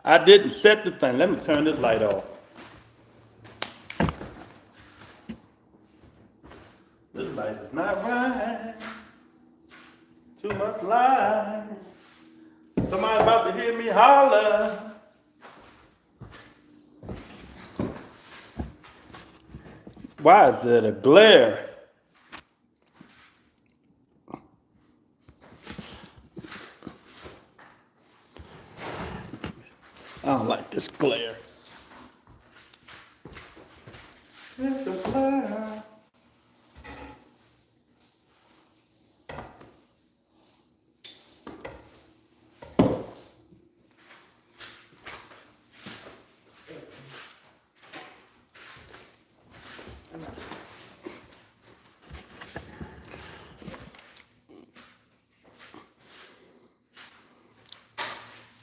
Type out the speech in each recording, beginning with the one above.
I didn't set the thing. Let me turn this light off. This light is not right. Too much light. Somebody about to hear me holler. Why is it a glare? I don't like this glare. It's a glare.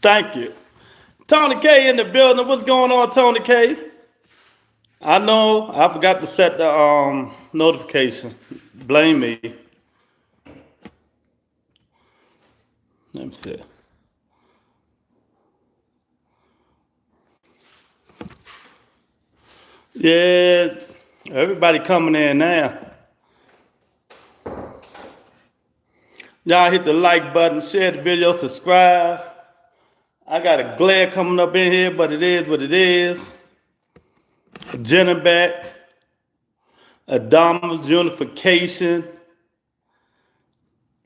Thank you. Tony K in the building. What's going on, Tony K? I know I forgot to set the notification. Blame me. Let me see. Yeah, everybody coming in now. Y'all hit the like button, share the video, subscribe. I got a glare coming up in here, but it is what it is. Jenibek, adamas, unification.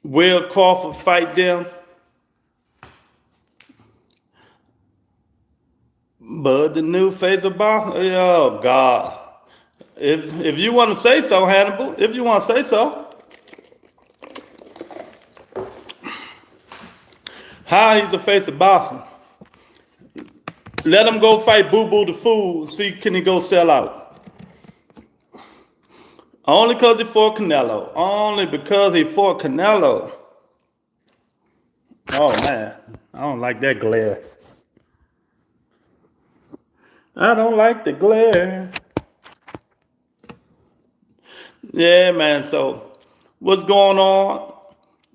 Will Crawford fight them? But the new face of boxing, oh God. If you want to say so, Hannibal, if you want to say so. How he's the face of boxing? Let him go fight Boo Boo the Fool, see can he go sell out. Only because he fought Canelo. Only because he fought Canelo. Oh man, I don't like that glare. I don't like the glare. Yeah, man, so what's going on?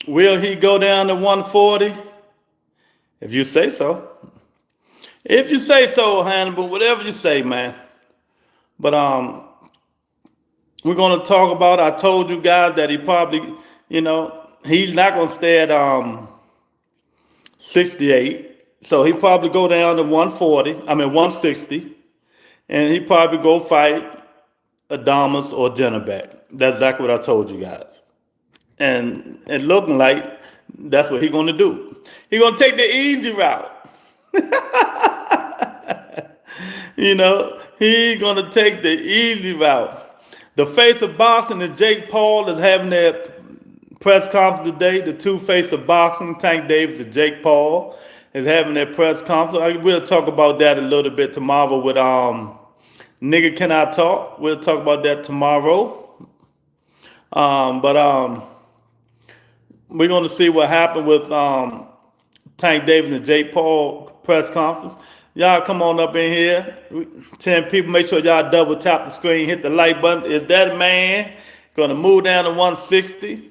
Will he go down to 140? If you say so. If you say so, Hannibal, whatever you say, man. But we're going to talk about, I told you guys that he probably, he's not going to stay at 68. So he probably go down to 160. And he probably go fight adamas or jenibek. That's exactly what I told you guys. And it looking like that's what he's going to do. He's going to take the easy route. He's going to take the easy route. The face of boxing and Jake Paul is having their press conference today. The two face of boxing, Tank Davis and Jake Paul, is having their press conference. We'll talk about that a little bit tomorrow with Nigga Can I Talk. We'll talk about that tomorrow. But we're going to see what happened with Tank Davis and Jake Paul press conference. Y'all come on up in here. 10 people, make sure y'all double tap the screen, hit the like button. Is that man going to move down to 160?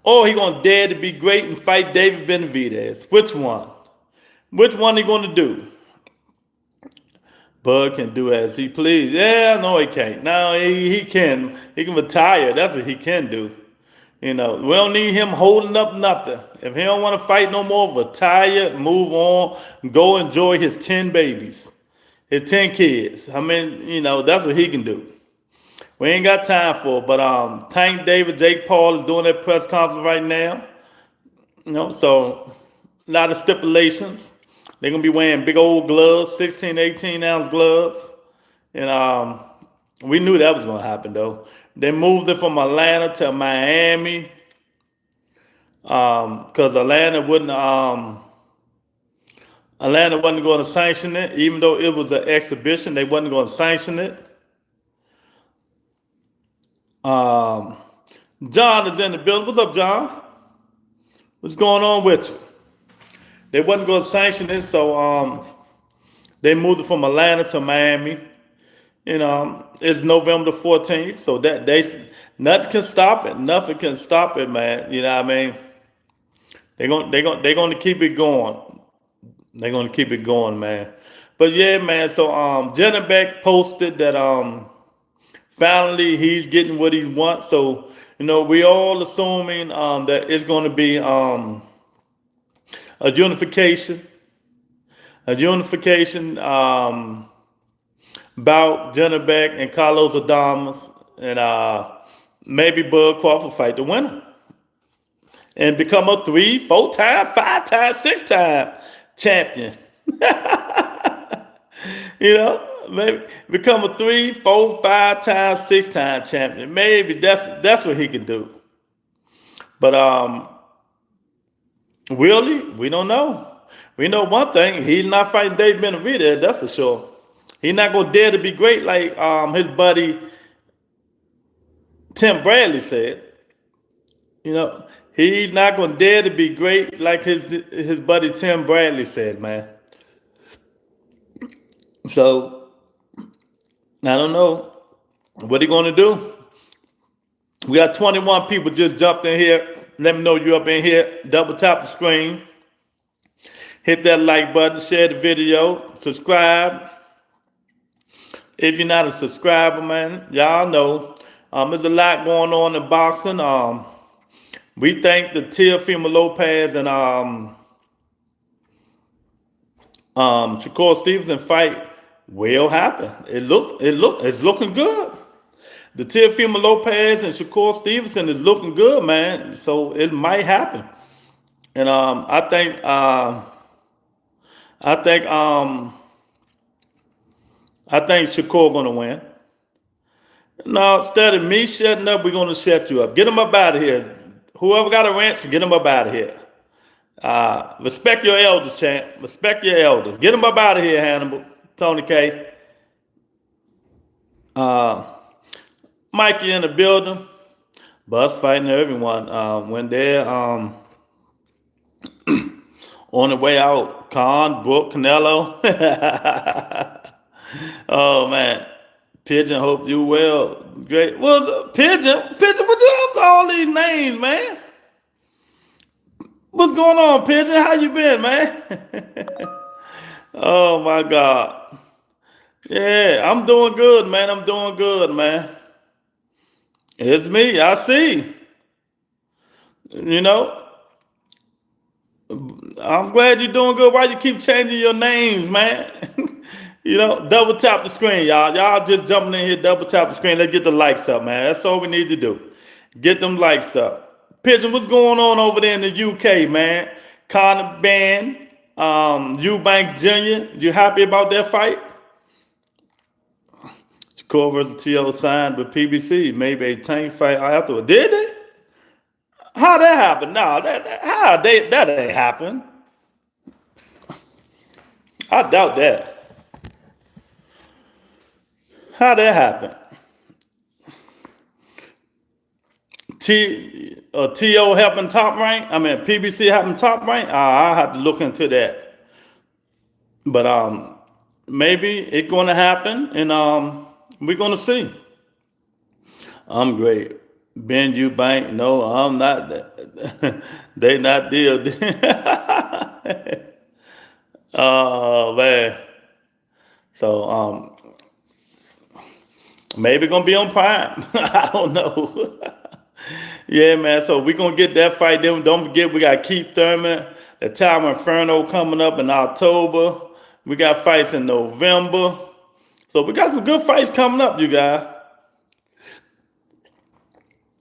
Or he going to dare to be great and fight David Benavidez? Which one? Which one he going to do? Bud can do as he please. Yeah, no he can't. No, he can. He can retire. That's what he can do. We don't need him holding up nothing. If he don't want to fight no more, retire, move on, go enjoy his 10 babies, his 10 kids. That's what he can do. We ain't got time for it. But Tank Davis, Jake Paul is doing their press conference right now. So a lot of stipulations. They're going to be wearing big old gloves, 16, 18-ounce gloves. And we knew that was going to happen, though. They moved it from Atlanta to Miami because Atlanta wasn't going to sanction it, even though it was an exhibition. They wasn't going to sanction it. John is in the building. What's up, John? What's going on with you? They wasn't going to sanction it, so they moved it from Atlanta to Miami. It's November the 14th, so that nothing can stop it. Nothing can stop it, man. You know what I mean? They're going to keep it going. They're gonna keep it going, man. But yeah, man. So jenibek posted that finally he's getting what he wants. So we all assuming that it's gonna be a unification, about jenibek and Carlos Adamas, and maybe Bud Crawford fight the winner and become a 3, 4 time, 5 time, 6 time champion. Maybe become a 3, 4, 5 time, 6 time champion. Maybe that's what he could do. But really, we don't know. We know one thing: he's not fighting Dave Benavidez. That's for sure. He's not gonna dare to be great like his buddy Tim Bradley said. He's not gonna dare to be great like his buddy Tim Bradley said, man. So I don't know what he gonna do. We got 21 people just jumped in here. Let me know you up in here. Double tap the screen. Hit that like button. Share the video. Subscribe. If you're not a subscriber, man, y'all know there's a lot going on in boxing. We think the Teofimo Lopez and Shakur Stevenson fight will happen. It's looking good. The Teofimo Lopez and Shakur Stevenson is looking good, man. So it might happen. And I think Shakur gonna win. No, instead of me shutting up, we're gonna shut you up. Get him up out of here. Whoever got a ranch, get him up out of here. Respect your elders, champ. Respect your elders. Get him up out of here, Hannibal. Tony K. Mikey in the building. Buzz fighting everyone. When they're on the way out, Khan, Brooke, Canelo. Oh man. Pigeon, hope you well. Great. Well, Pigeon, what you have all these names, man? What's going on, Pigeon? How you been, man? Oh my God. Yeah, I'm doing good, man. I'm doing good, man. It's me. I see. I'm glad you're doing good. Why you keep changing your names, man? Double tap the screen, y'all. Y'all just jumping in here, double tap the screen. Let's get the likes up, man. That's all we need to do. Get them likes up. Pigeon, what's going on over there in the UK, man? Conor Benn, Eubanks Jr., you happy about that fight? Shakur versus T.O. signed with PBC. Maybe a tank fight afterward. Did they? How that happened? No, that ain't happen. I doubt that. How that happen? T.O. helping top rank? PBC helping top rank? I'll have to look into that. But maybe it's going to happen, and we're going to see. I'm great. Ben Eubank, no, I'm not. They not deal. Oh, man. So, maybe gonna be on Prime. I don't know. Yeah, man. So we're gonna get that fight. Then don't forget we got Keith Thurman, the Time Inferno coming up in October. We got fights in November. So we got some good fights coming up, you guys.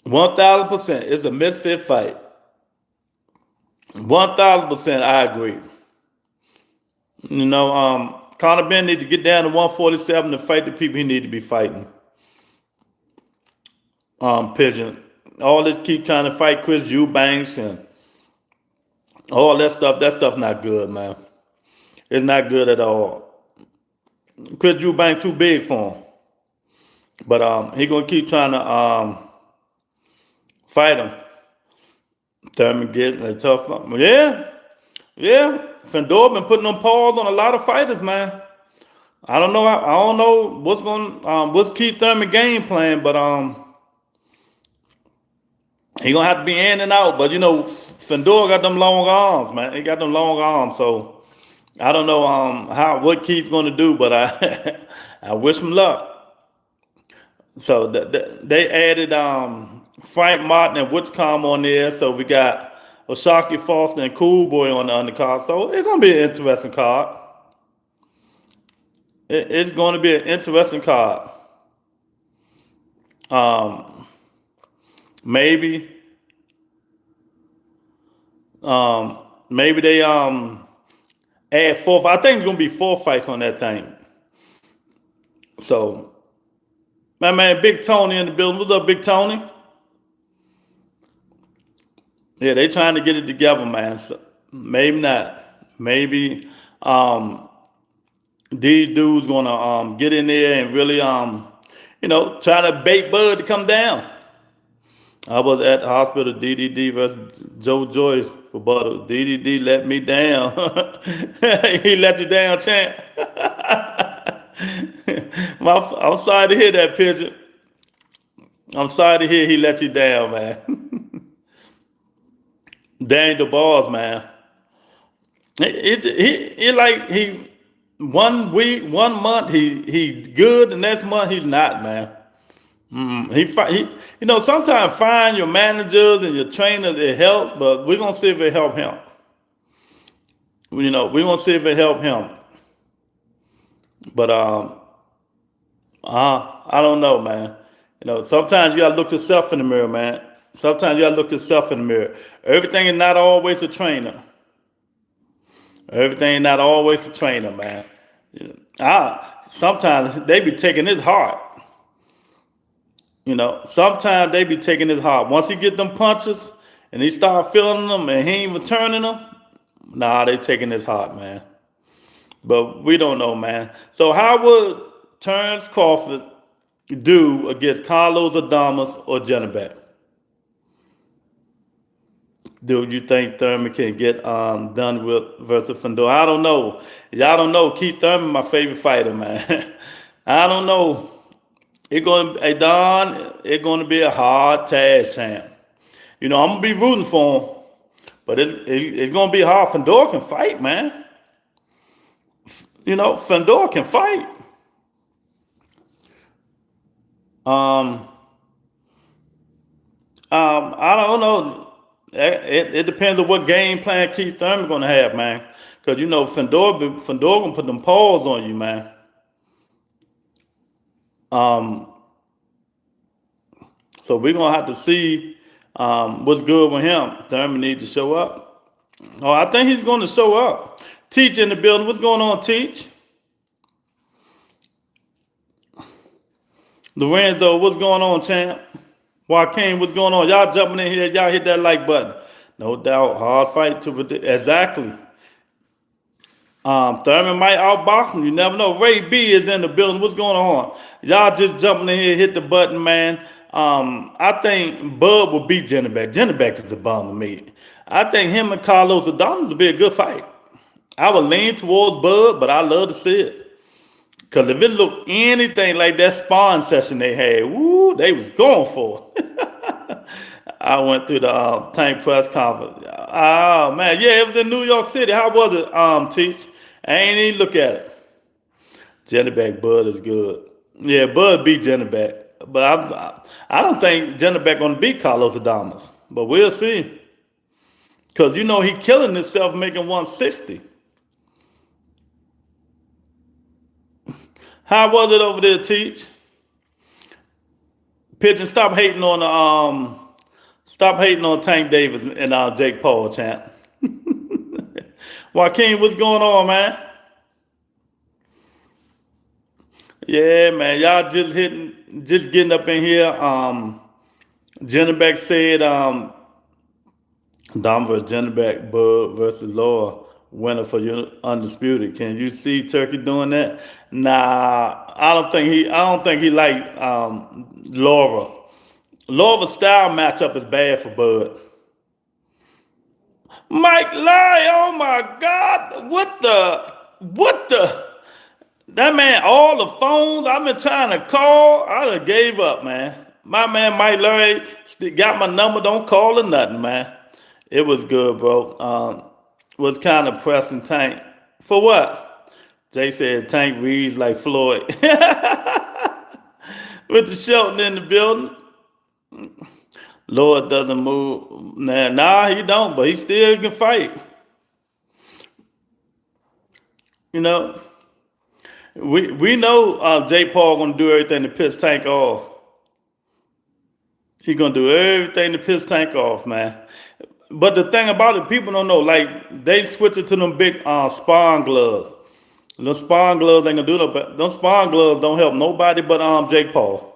1,000%. It's a misfit fight. 1,000%. I agree. Conor Benn need to get down to 147 to fight the people he need to be fighting. Pigeon. All this keep trying to fight Chris Eubanks and all that stuff not good, man. It's not good at all. Chris Eubanks too big for him. But he gonna keep trying to fight him. Thurman getting a tough one. Yeah. Fedor been putting on pause on a lot of fighters, man. I don't know what's Keith Thurman game plan, but he gonna have to be in and out. But Fedor got them long arms, man. He got them long arms, so I don't know what Keith's going to do, but I I wish him luck. So they added Frank Martin and Witchcom on there. So we got Oshaki Foster and Cool Boy on the undercard. So it's gonna be an interesting card. It's going to be an interesting card. Um, maybe maybe they add four. I think it's gonna be 4 fights on that thing. So my man Big Tony in the building. What's up, Big Tony? Yeah, they trying to get it together, man. So maybe not. Maybe these dudes gonna get in there and really try to bait Bud to come down. I was at the hospital, DDD versus Joe Joyce for Bud. DDD let me down. He let you down, champ. I'm sorry to hear that, picture. I'm sorry to hear he let you down, man. Dang the balls, man. He like he 1 week, 1 month he good, the next month he's not, man. Sometimes find your managers and your trainers, it helps, but we're gonna see if it help him. We're gonna see if it help him. But I don't know, man. Sometimes you gotta look yourself in the mirror, man. Sometimes you gotta look yourself in the mirror. Everything is not always a trainer. Everything is not always a trainer, man. Sometimes they be taking his heart. Sometimes they be taking his heart. Once he get them punches and he start feeling them and he ain't returning them, nah, they taking his heart, man. But we don't know, man. So how would Terrence Crawford do against Carlos Adamas or Jenibek? Do you think Thurman can get done with versus Fandor? I don't know. Y'all don't know. Keith Thurman, my favorite fighter, man. I don't know. It's gonna be a hard task, champ. I'm gonna be rooting for him, but it's gonna be hard. Fandor can fight, man. Fandor can fight. I don't know. It depends on what game plan Keith Thurman gonna have, man. Cause Fandor gonna put them paws on you, man. So we're gonna have to see what's good with him. Thurman needs to show up. Oh, I think he's gonna show up. Teach in the building. What's going on, Teach? Lorenzo, what's going on, champ? Joaquin, what's going on? Y'all jumping in here. Y'all hit that like button. No doubt. Hard fight to exactly. Thurman might outbox him. You never know. Ray B is in the building. What's going on? Y'all just jumping in here. Hit the button, man. I think Bud will beat Jenibek. Jenibek is a bum to me. I think him and Carlos Adamas will be a good fight. I would lean towards Bud, but I love to see it. Because if it looked anything like that sparring session they had, woo, they was going for it. I went through the Tank press conference. Oh, man. Yeah, it was in New York City. How was it, Teach? I ain't even look at it. Jenibek, Bud is good. Yeah, Bud beat Jenibek. But I don't think Jenibek going to beat Carlos Adamas. But we'll see. Because, he killing himself making 160. How was it over there, Teach? Pigeon, stop hating on Tank Davis and Jake Paul, champ. Joaquin, what's going on, man? Yeah, man, y'all just getting up in here. Jenibek said, Dom versus Jenibek, Bud versus Laura. Winner for Undisputed. Can you see Turkey doing that? Nah, I don't think he like Laura. Laura's style matchup is bad for Bud. Mike Larry, oh my God, what the? That man, all the phones I've been trying to call, I done gave up, man. My man Mike Larry got my number, don't call or nothing, man. It was good, bro. Was kind of pressing Tank. For what? Jay said Tank reads like Floyd. With the Shelton in the building. Lord doesn't move. Nah, he don't, but he still can fight. You know, we know Jake Paul gonna do everything to piss Tank off. He gonna do everything to piss Tank off, man. But the thing about it, people don't know. Like they switch it to them big spawn gloves. Those spawn gloves ain't gonna do no. But those spawn gloves don't help nobody but Jake Paul.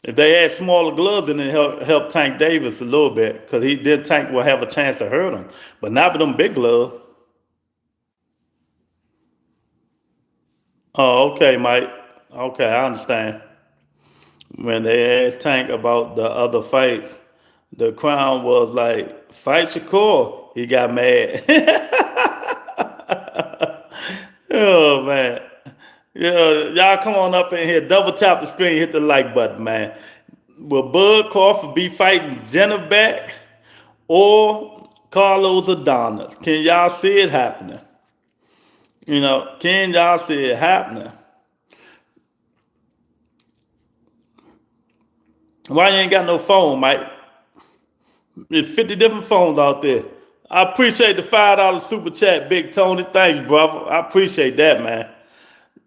If they had smaller gloves, then it help Tank Davis a little bit, because Tank will have a chance to hurt him. But not with them big gloves. Oh, okay, Mike. Okay, I understand. When they asked Tank about the other fights, the Crown was like, fight Shakur. He got mad. Oh, man. Yeah, y'all come on up in here. Double tap the screen, hit the like button, man. Will Bud Crawford be fighting jenibek or Carlos Adamas? Can y'all see it happening? You know, can y'all see it happening? Why you ain't got no phone, Mike? There's 50 different phones out there. I appreciate the $5 super chat, Big Tony. Thanks, brother. I appreciate that, man.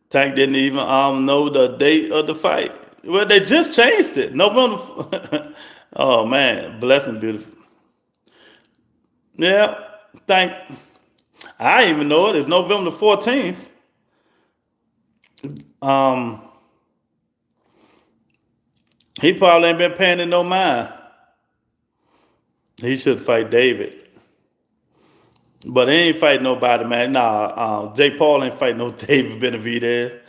Tank didn't even know the date of the fight. Well, they just changed it. November. Oh, man. Blessing, beautiful. Yeah. I even know it. It's November 14th. He probably ain't been paying it no mind. He should fight David. But he ain't fighting nobody, man. Nah, Jake Paul ain't fighting no David Benavidez.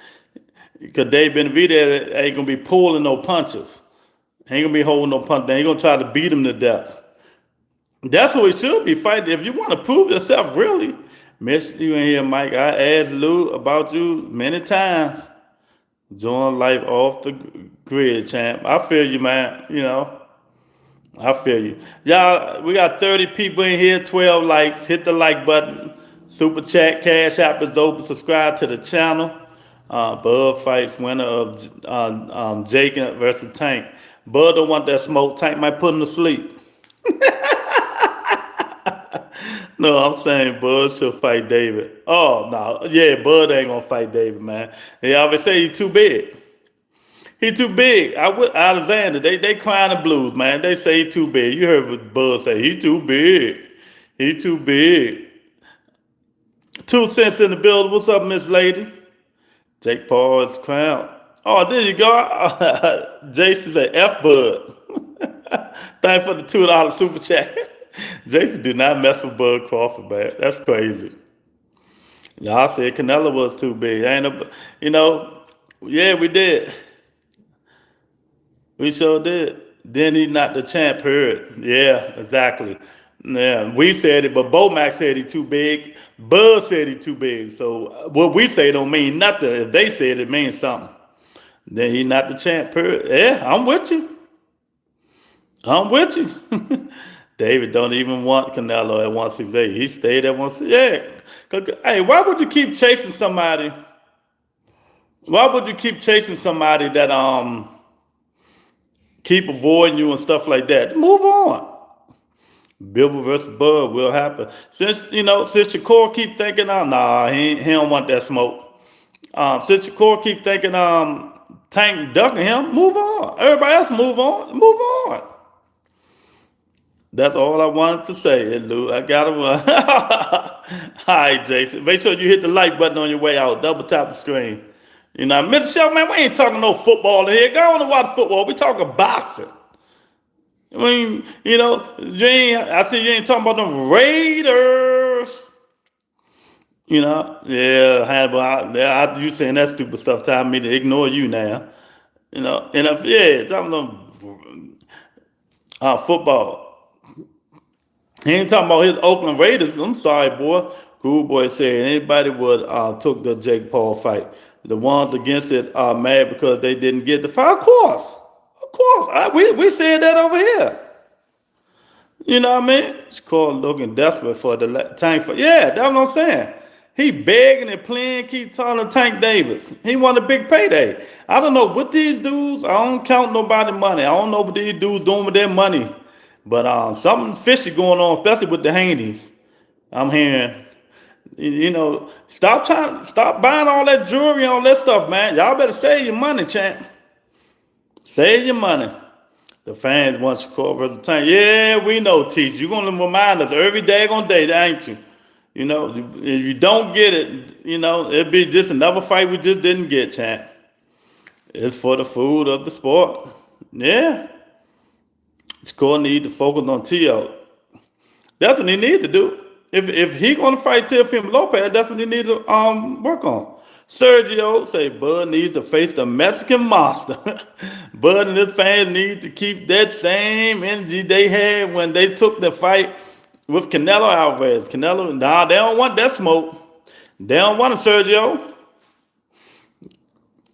Because David Benavidez ain't going to be pulling no punches. He ain't going to be holding no punches. He going to try to beat him to death. That's who he should be fighting. If you want to prove yourself, really. Miss you in here, Mike. I asked Lou about you many times. Join life off the grid, champ. I feel you, man. You know. I feel you. Y'all, we got 30 people in here, 12 likes. Hit the like button. Super chat, Cash App is open. Subscribe to the channel. Bud fights winner of Jake versus Tank. Bud don't want that smoke. Tank might put him to sleep. No, I'm saying Bud should fight David. Oh, no. Yeah, Bud ain't going to fight David, man. They always say he's too big. He too big. Alexander, they crying the blues, man. They say he too big. You heard what Bud say. He too big. He too big. 2 cents in the building. What's up, Miss Lady? Jake Paul is crowned. Oh, there you go. Jason said F-Bud. Thanks for the $2 super chat. Jason did not mess with Bud Crawford, man. That's crazy. Y'all said Canelo was too big. Yeah, we did. We sure did. Then he knocked the champ hurt. Yeah, exactly. Yeah, we said it, but Bomac said he too big. Bud said he too big. So what we say don't mean nothing. If they said it means something. Then he knocked the champ hurt. Yeah, I'm with you. I'm with you. David don't even want Canelo at 168. He stayed at 168. Yeah. Hey, why would you keep chasing somebody? Why would you keep chasing somebody that keep avoiding you and stuff like that? Move on. Bivol versus Bud will happen. Since Shakur keep thinking, he don't want that smoke. Since Shakur keep thinking Tank ducking him, move on. Everybody else move on. Move on. That's all I wanted to say, Lou. I got to run. All right, Jason. Make sure you hit the like button on your way out. Double tap the screen. Mr. Shelton, man, we ain't talking no football in here. Go on and watch football. We talking boxing. I mean, I see you ain't talking about them Raiders. Hannibal, you saying that stupid stuff, telling me to ignore you now. Talking about football. He ain't talking about his Oakland Raiders. I'm sorry, boy. Cool boy said anybody would took the Jake Paul fight. The ones against it are mad because they didn't get the fight. Of course. We said that over here. You know what I mean? It's called looking desperate for the Tank fight. Yeah, that's what I'm saying. He begging and pleading, keep telling Tank Davis. He want a big payday. I don't know what these dudes, I don't count nobody money. I don't know what these dudes doing with their money. But something fishy going on, especially with the Haney's. I'm hearing, stop buying all that jewelry and all that stuff, man. Y'all better save your money, champ. Save your money. The fans want Crawford versus Tank. Yeah, we know, Teach. You're going to remind us every daggone day, ain't you? If you don't get it, it'll be just another fight we just didn't get, champ. It's for the food of the sport. Yeah. Score need to focus on T.O. That's what he need to do. If he going to fight Teofimo Lopez, that's what he need to work on. Sergio say Bud needs to face the Mexican monster. Bud and his fans need to keep that same energy they had when they took the fight with Canelo Alvarez. Canelo, nah, they don't want that smoke. They don't want it, Sergio.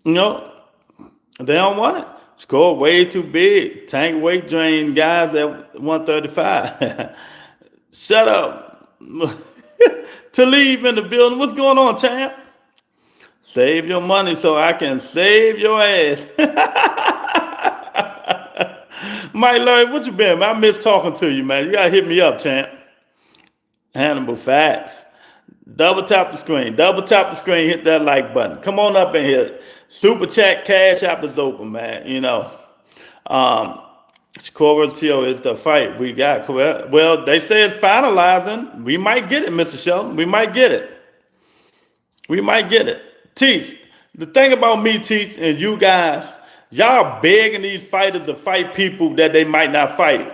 They don't want it. Score way too big. Tank weight drain guys at 135. Shut up. To leave in the building. What's going on, champ? Save your money so I can save your ass. Mike Larry, what you been, man? I miss talking to you, man. You gotta hit me up, champ. Hannibal Facts. Double tap the screen. Double tap the screen. Hit that like button. Come on up in here. Super chat, cash app is open, man. Crawford T.O. is the fight we got. Well, they say it's finalizing. We might get it, Mr. Shelton. We might get it. We might get it. Teach. The thing about me, Teach, and you guys, y'all begging these fighters to fight people that they might not fight.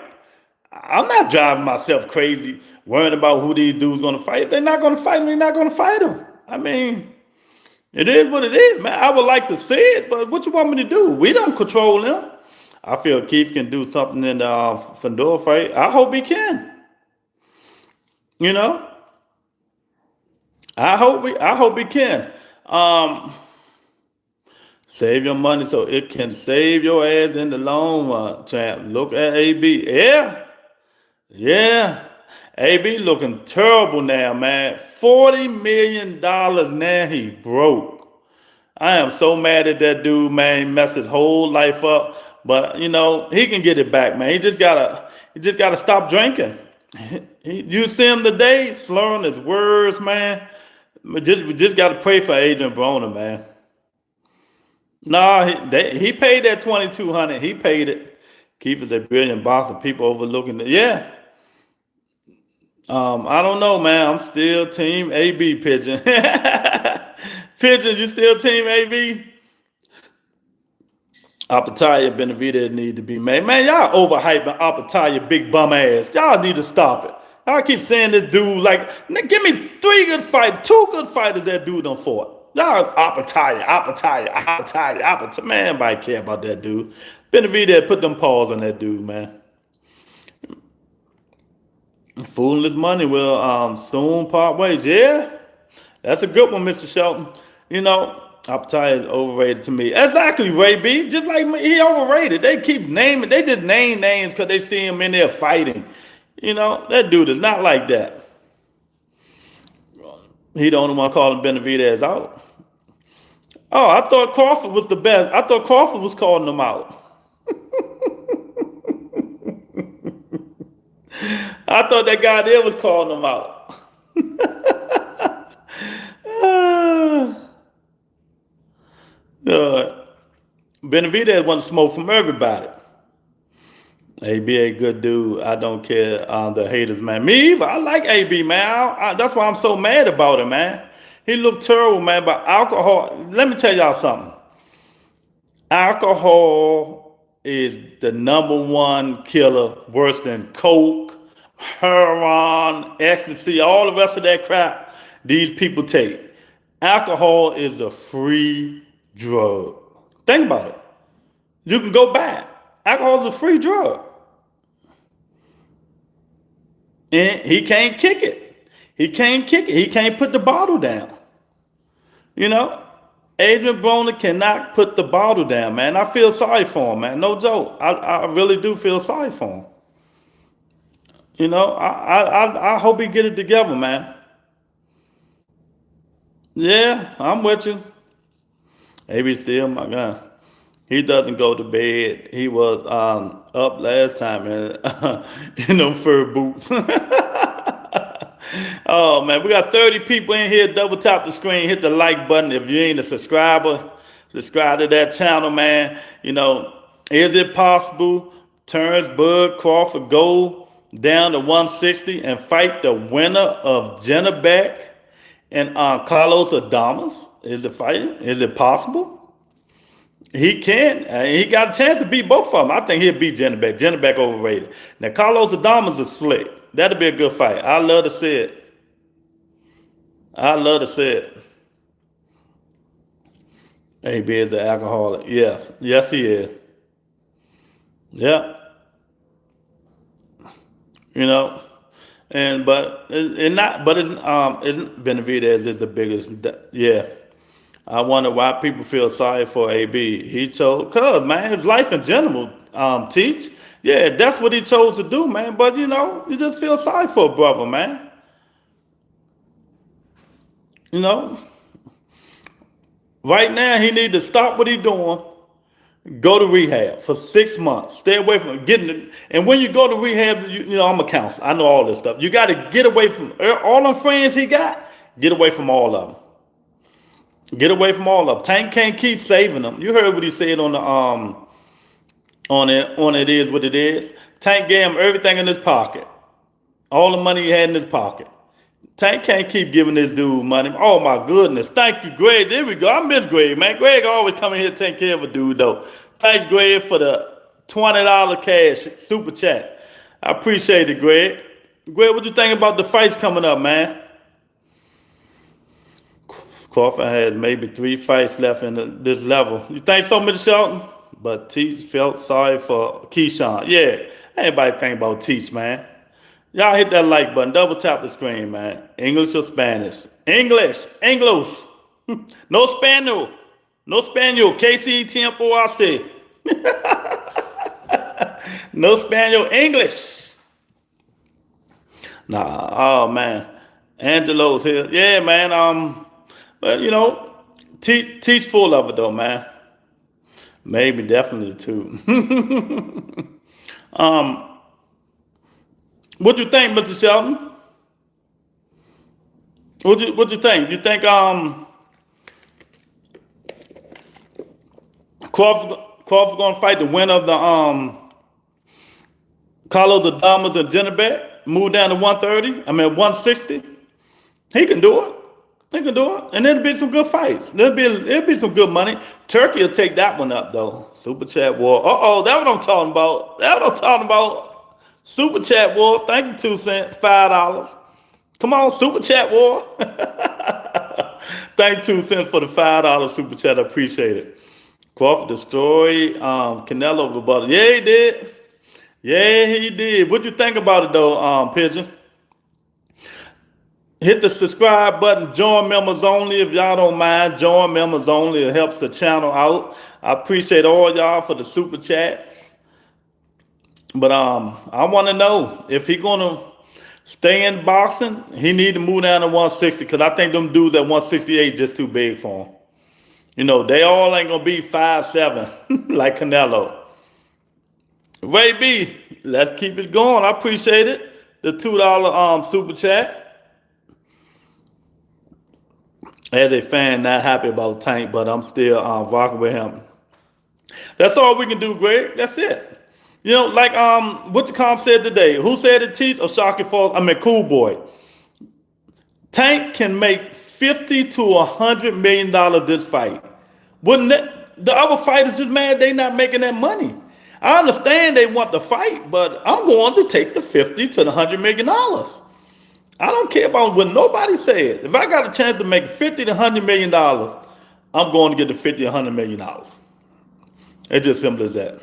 I'm not driving myself crazy worrying about who these dudes going to fight. If they're not going to fight them, they're not going to fight them. I mean, it is what it is, man. I would like to see it, but what you want me to do? We don't control them. I feel Keith can do something in the Fandor fight. I hope he can. I hope he can. Save your money so it can save your ass in the long run, champ. Look at AB. Yeah. AB looking terrible now, man. $40 million now he broke. I am so mad at that dude, man. He messed his whole life up. But, he can get it back, man. He just gotta stop drinking. You see him today slurring his words, man. We just got to pray for Adrian Broner, man. Nah, he paid that $2,200. He paid it. Keep it a brilliant box of people overlooking it. Yeah. I don't know, man. I'm still team AB, Pigeon. Pigeon, you still team AB? Apataya Benavidez need to be made. Man, y'all overhyping Apataya big bum ass. Y'all need to stop it. I keep saying this dude, like, give me 3 good fighters, 2 good fighters that dude done fought. Y'all Apataya. Man, nobody care about that dude. Benavidez put them paws on that dude, man. Fooling his money will soon part ways. Yeah, that's a good one, Mr. Shelton. Apataya is overrated to me. Exactly, Ray B. Just like me, he overrated. They keep naming. They just name names because they see him in there fighting. That dude is not like that. He the only one calling Benavidez out. Oh, I thought Crawford was the best. I thought Crawford was calling him out. I thought that guy there was calling him out. Benavidez wants to smoke from everybody. AB a good dude. I don't care the haters, man. Me either. I like AB, man. That's why I'm so mad about him, man. He looked terrible, man. But alcohol, let me tell y'all something. Alcohol is the #1 killer, worse than coke, heroin, ecstasy, all the rest of that crap these people take. Alcohol is a free drug. Think about it. You can go back. Alcohol is a free drug. And he can't kick it. He can't put the bottle down. Adrian Broner cannot put the bottle down, man. I feel sorry for him, man. No joke. I really do feel sorry for him. I hope he get it together, man. Yeah, I'm with you. AB still my guy. He doesn't go to bed. He was up last time in them fur boots. Oh man, we got 30 people in here. Double tap the screen, hit the like button. If you ain't a subscriber, subscribe to that channel, man. You know, is it possible turns Bud Crawford go down to 160 and fight the winner of jenibek and Carlos Adamas? Is it fighting? Is it possible? He can. He got a chance to beat both of them. I think he'll beat jenibek. Jenibek overrated. Now, Carlos Adamas is slick. That'll be a good fight. I love to see it. I love to see it. AB is an alcoholic. Yes. Yes, he is. Yeah. You know. And but it's not. But isn't Benavidez is the biggest. Yeah. I wonder why people feel sorry for AB. He chose, cause man, his life in general, teach. Yeah, that's what he chose to do, man. But you know, you just feel sorry for a brother, man. You know, right now he need to stop what he doing, go to rehab for 6 months, stay away from getting it. And when you go to rehab, you know, I'm a counselor. I know all this stuff. You got to get away from all them friends he got. Get away from all of them. Get away from all of them. Tank can't keep saving them. You heard what he said on the on It Is What It Is. Tank gave him everything in his pocket, all the money he had in his pocket. Tank can't keep giving this dude money. Oh my goodness. Thank you, Greg. There we go. I miss Greg, man. Greg always come in here to take care of a dude, though. Thanks, Greg, for the $20 cash super chat. I appreciate it, Greg. Greg, what you think about the fights coming up, man? Crawford has maybe 3 fights left in this level. You think so, Mr. Shelton? But Teach felt sorry for Keyshawn. Yeah, anybody think about Teach, man. Y'all hit that like button. Double tap the screen, man. English or Spanish? English. Anglos. No Spaniel. No Spaniel. KC Tiempo Arce. No Spaniel. English. Nah. Oh, man. Angelo's here. Yeah, man. But, you know, Teach full of it, though, man. Maybe definitely too. What you think, Mr. Shelton? What you think? You think Crawford gonna fight the winner of the Carlos Adamas and jenibek, move down to 130? I mean 160? He can do it. He can do it. And there'll be some good fights. There'll be some good money. Turkey will take that one up though. Super chat war. That's what I'm talking about. That's what I'm talking about. Super chat war. Thank you, 2 cents, $5. Come on, super chat war. Thank you, 2 cents, for the $5 super chat. I appreciate it. Crawford destroyed Canelo rebuttal. Yeah, he did. Yeah, he did. What you think about it though, Pigeon? Hit the subscribe button. Join members only. If y'all don't mind, join members only. It helps the channel out. I appreciate all y'all for the super chats. But I want to know if he gonna stay in boxing. He need to move down to 160 because I think them dudes at 168 just too big for him. You know, they all ain't gonna be 5'7" like Canelo. Ray B, let's keep it going. I appreciate it. The $2 super chat. As a fan, not happy about Tank, but I'm still rocking with him. That's all we can do, Greg. That's it. You know, like what the comp said today. Who said it, Teach? Or Shocky Falls? I mean, Cool Boy. Tank can make $50 to $100 million this fight. Wouldn't that, the other fighters just mad they not making that money? I understand they want the fight, but I'm going to take the $50 to the $100 million. I don't care about what nobody said. If I got a chance to make $50 to $100 million, I'm going to get the $50 to $100 million. It's just simple as that.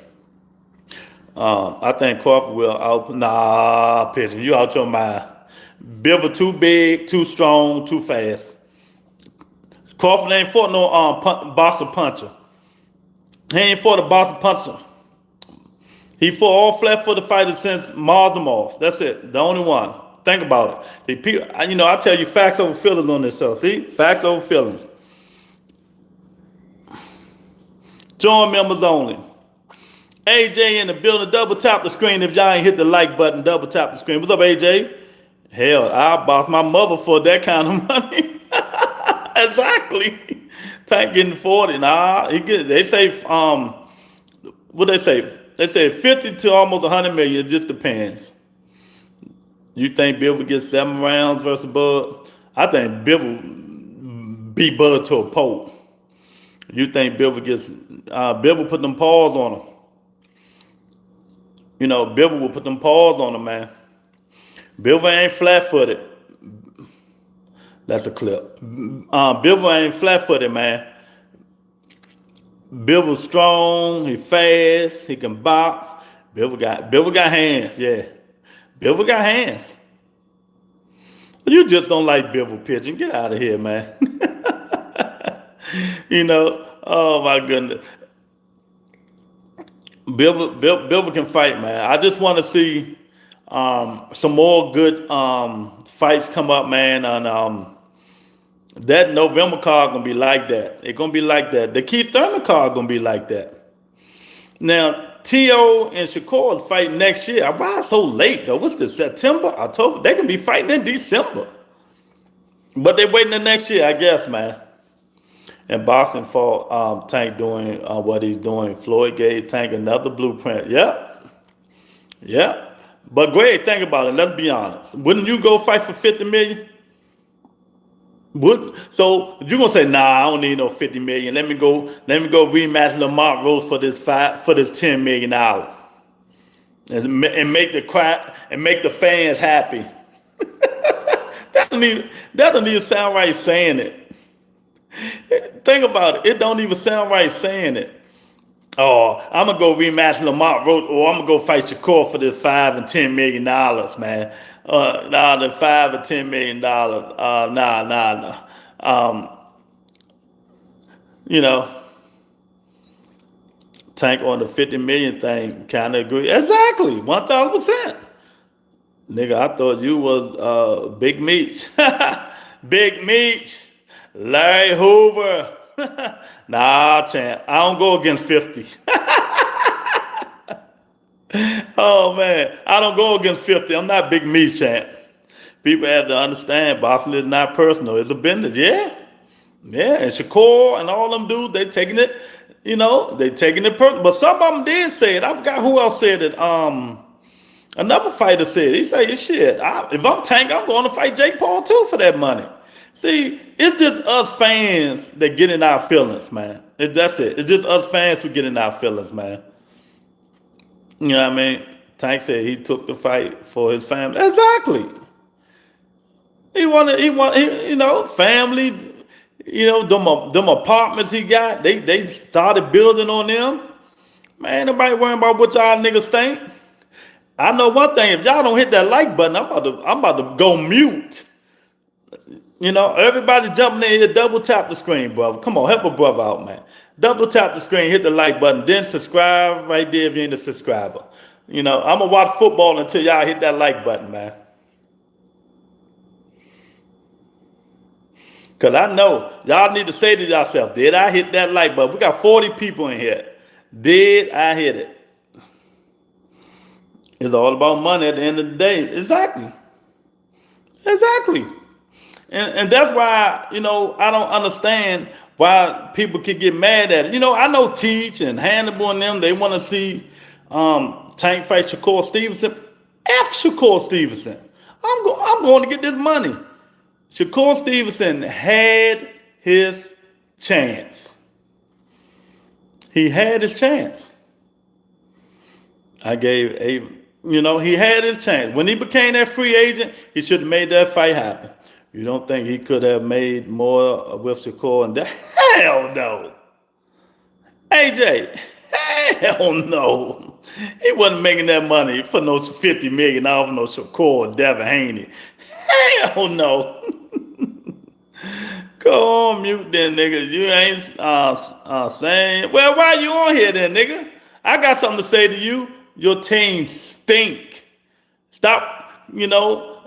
I think Crawford will out. Nah, Pigeon, you out your mind. Bivol too big, too strong, too fast. Crawford ain't fought no boxer puncher. He ain't fought a boxer puncher. He fought all flat-footed fighters since Mars. That's it. The only one. Think about it. The people, I tell you facts over feelings on this stuff. See, facts over feelings. Join members only. AJ in the building. Double tap the screen if y'all ain't hit the like button. Double tap the screen. What's up, AJ? Hell, I'll boss my mother for that kind of money. Exactly. Tank getting 40. Nah, they say what they say? They say 50 to almost 100 million. It just depends. You think Bill will get 7 rounds versus Bud? I think Bill will beat Bud to a pulp. You think Bill will put them paws on him? Bill will put them paws on him, man. Bill ain't flat-footed. That's a clip. Bill ain't flat-footed, man. Bill was strong. He fast. He can box. Bill got hands. Yeah, Bill got hands. You just don't like Bill pitching. Get out of here, man. Oh my goodness. Bill can fight, man. I just want to see some more good fights come up, man. And that November card gonna be like that. It's gonna be like that. The Keith Thurman card gonna be like that. Now, T.O. and Shakur fight next year. Why so late though? What's this? September, October? They can be fighting in December. But they waiting the next year, I guess, man. And boxing for Tank doing what he's doing. Floyd gave Tank another blueprint. Yep. But Greg, think about it. Let's be honest. Wouldn't you go fight for 50 million? So you're gonna say, nah, I don't need no 50 million. Let me go rematch Lamont Rose for this $10 million. And make the fans happy. That don't even sound right saying it. Think about it. It don't even sound right saying it. Oh, I'm gonna go rematch Lamont Roach, or I'm gonna go fight Shakur for this $5 and $10 million, man. The $5 or $10 million. Nah. Tank on the 50 million thing, kind of agree. Exactly, 1,000%. Nigga, I thought you was Big Meech. Big Meech. Larry Hoover. Nah, champ. I don't go against 50. Oh, man. I don't go against 50. I'm not Big Meech, champ. People have to understand boxing is not personal. It's a business. Yeah. And Shakur and all them dudes, they taking it, they taking it personal. But some of them did say it. I forgot who else said it. Another fighter said, he said, shit, if I'm Tank, I'm going to fight Jake Paul too for that money. See, it's just us fans that get in our feelings, man. That's it. It's just us fans who get in our feelings, man. You know what I mean? Tank said he took the fight for his family. Exactly. He wanted, family, them apartments he got, they started building on them. Man, nobody worrying about what y'all niggas think. I know one thing, if y'all don't hit that like button, I'm about to go mute. Everybody jumping in here, double tap the screen, brother. Come on, help a brother out, man. Double tap the screen, hit the like button, then subscribe right there if you ain't a subscriber. I'm going to watch football until y'all hit that like button, man. Because I know y'all need to say to yourself, did I hit that like button? We got 40 people in here. Did I hit it? It's all about money at the end of the day. Exactly. And that's why, I don't understand why people can get mad at it. I know Teach and Hannibal and them, they want to see Tank fight Shakur Stevenson. F Shakur Stevenson. I'm going to get this money. Shakur Stevenson had his chance. He had his chance. He had his chance. When he became that free agent, he should have made that fight happen. You don't think he could have made more with Shakur and that? Hell no. AJ, hell no. He wasn't making that money for no $50 million off no Shakur or Devin Haney. Hell no. Go on mute then, nigga. You ain't saying. Well, why you on here then, nigga? I got something to say to you. Your team stink. Stop,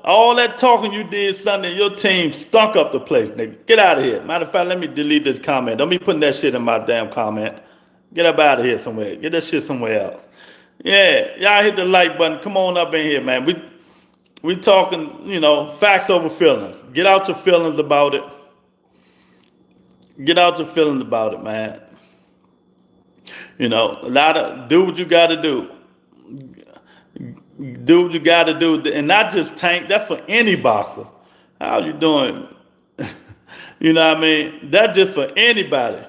all that talking you did Sunday, your team stunk up the place, nigga. Get out of here. Matter of fact, let me delete this comment. Don't be putting that shit in my damn comment. Get up out of here somewhere. Get that shit somewhere else. Yeah, y'all hit the like button. Come on up in here, man. We talking, facts over feelings. Get out your feelings about it. Get out your feelings about it, man. Do what you got to do. Do what you got to do, and not just Tank. That's for any boxer. How you doing? You know what I mean? That's just for anybody.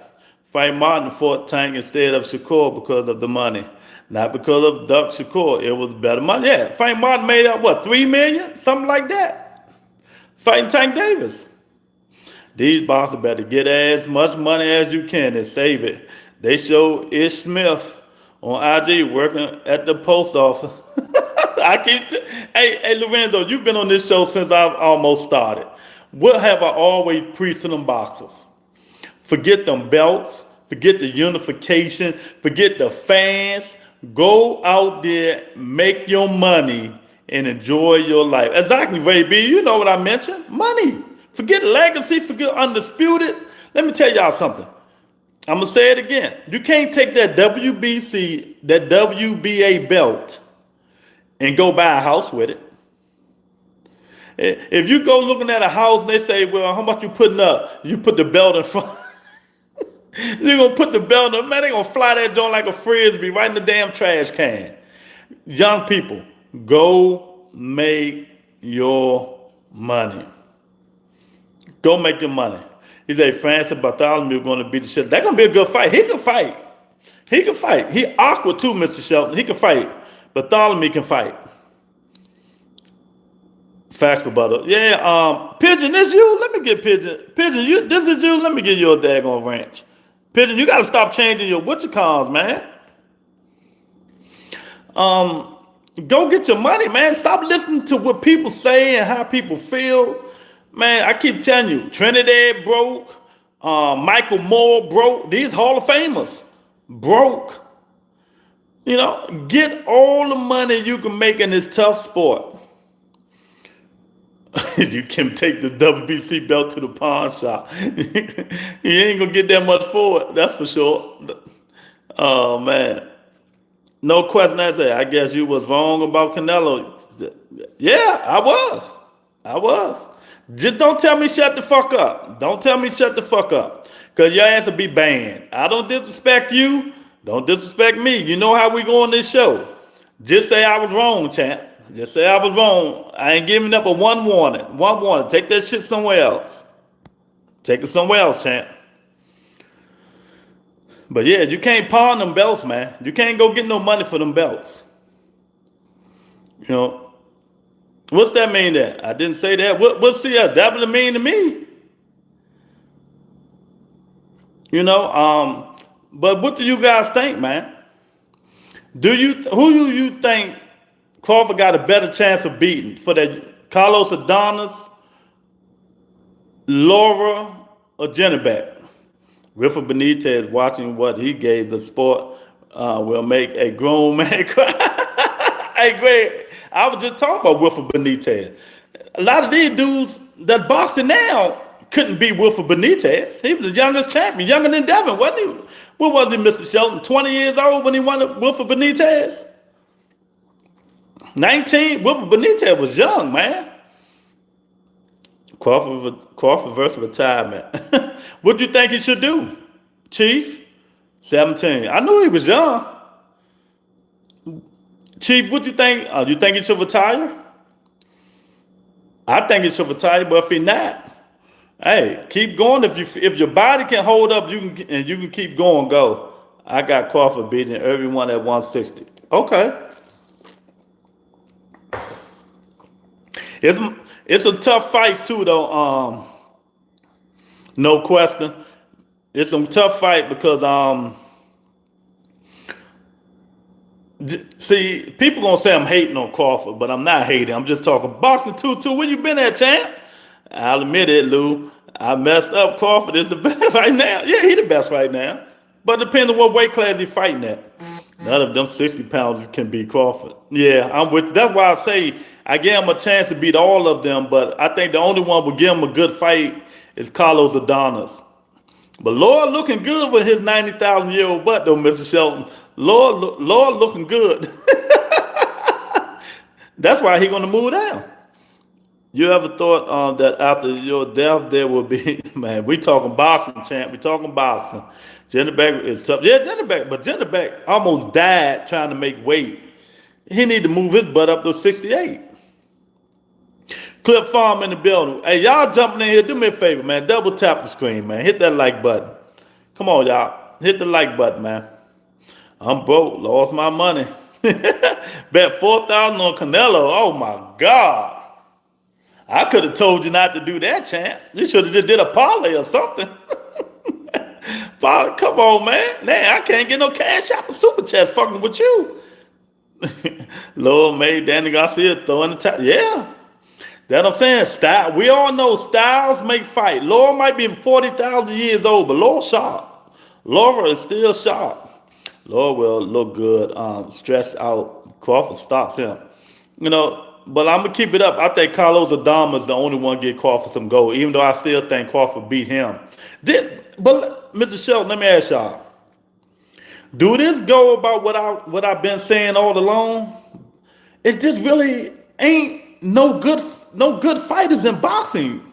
Frank Martin fought Tank instead of Shakur because of the money, not because of Duck Shakur. It was better money. Yeah, Frank Martin made up what, $3 million, something like that, fighting Tank Davis. These boxers better get as much money as you can and save it. They show Ish Smith on IG working at the post office. Hey, Lorenzo, you've been on this show since I've almost started. What have I always preached to them boxers? Forget them belts, forget the unification, forget the fans. Go out there, make your money, and enjoy your life. Exactly, Ray B. You know what I mentioned? Money. Forget legacy, forget undisputed. Let me tell y'all something. I'm going to say it again. You can't take that WBC, that WBA belt, and go buy a house with it. If you go looking at a house and they say, well, how much you putting up? You put the belt in front. You're going to put the belt in, man, they're going to fly that joint like a frisbee right in the damn trash can. Young people, go make your money. Go make your money. He said Francis Bartholomew going to beat the shit. That's going to be a good fight. He can fight. He can fight. He awkward too, Mr. Shelton. He can fight. Bartholomew can fight. Facts rebuttal. Yeah, Pigeon, this you? Let me get Pigeon. Pigeon, this is you? Let me get your daggone ranch. Pigeon, you got to stop changing your what-you-calls, man. Go get your money, man. Stop listening to what people say and how people feel. Man, I keep telling you, Trinidad broke, Michael Moore broke, these Hall of Famers broke. Get all the money you can make in this tough sport. You can take the WBC belt to the pawn shop. You ain't gonna get that much for it, that's for sure. Oh, man. No question I say, I guess you was wrong about Canelo. Yeah, I was. Just don't tell me shut the fuck up. Don't tell me shut the fuck up. Because your ass will be banned. I don't disrespect you. Don't disrespect me. You know how we go on this show. Just say I was wrong, champ. Just say I was wrong. I ain't giving up a one warning. One warning. Take that shit somewhere else. Take it somewhere else, champ. But yeah, you can't pawn them belts, man. You can't go get no money for them belts. What's that mean there? I didn't say that. What's that mean to me? But what do you guys think, man? Who do you think Crawford got a better chance of beating? For that Carlos Adonis, Laura, or jenibek? Wilfred Benitez, watching what he gave the sport, will make a grown man cry. Hey, Greg. I was just talking about Wilfred Benitez. A lot of these dudes that boxing now couldn't beat Wilfred Benitez. He was the youngest champion, younger than Devin, wasn't he? What was he, Mr. Shelton? 20 years old when he won Wilfred Benitez? 19? Wilfred Benitez was young, man. Crawford versus retirement. What do you think he should do, Chief? 17. I knew he was young. Chief, what do you think? You think he should retire? I think he should retire, but if he not, hey, keep going. If your body can hold up, you can keep going. Go. I got Crawford beating everyone at 160. Okay. It's a tough fight too, though. No question. It's a tough fight because see, people gonna say I'm hating on Crawford, but I'm not hating. I'm just talking boxing 2-2. Where you been at, champ? I'll admit it, Lou. I messed up. Crawford is the best right now. Yeah, he the best right now. But it depends on what weight class he fighting at. None of them 60 pounds can beat Crawford. Yeah, I'm with. That's why I say I gave him a chance to beat all of them, but I think the only one would give him a good fight is Carlos Adonis. But Lord looking good with his 90,000-year-old butt, though, Mr. Shelton. Lord looking good. That's why he gonna move down. You ever thought that after your death there will be, man, we talking boxing, champ. We talking boxing. Jenibek is tough. Yeah, but Jenibek almost died trying to make weight. He need to move his butt up to 68. Clip Farm in the building. Hey, y'all jumping in here, do me a favor, man. Double tap the screen, man. Hit that like button. Come on, y'all. Hit the like button, man. I'm broke. Lost my money. Bet 4,000 on Canelo. Oh, my God. I could have told you not to do that, champ. You should have just did a parlay or something. Come on, man. I can't get no cash out for Super Chat fucking with you. Lord made Danny Garcia throwing the towel. Yeah. That's what I'm saying. Style. We all know styles make fight. Laura might be 40,000 years old, but Laura sharp. Laura is still sharp. Laura will look good. Stretched out. Crawford stops him. But I'm going to keep it up. I think Carlos Adamas is the only one to get Crawford some gold, even though I still think Crawford beat him. But Mr. Shelton, let me ask y'all. Do this go about what I've been saying all along? It just really ain't no good fighters in boxing.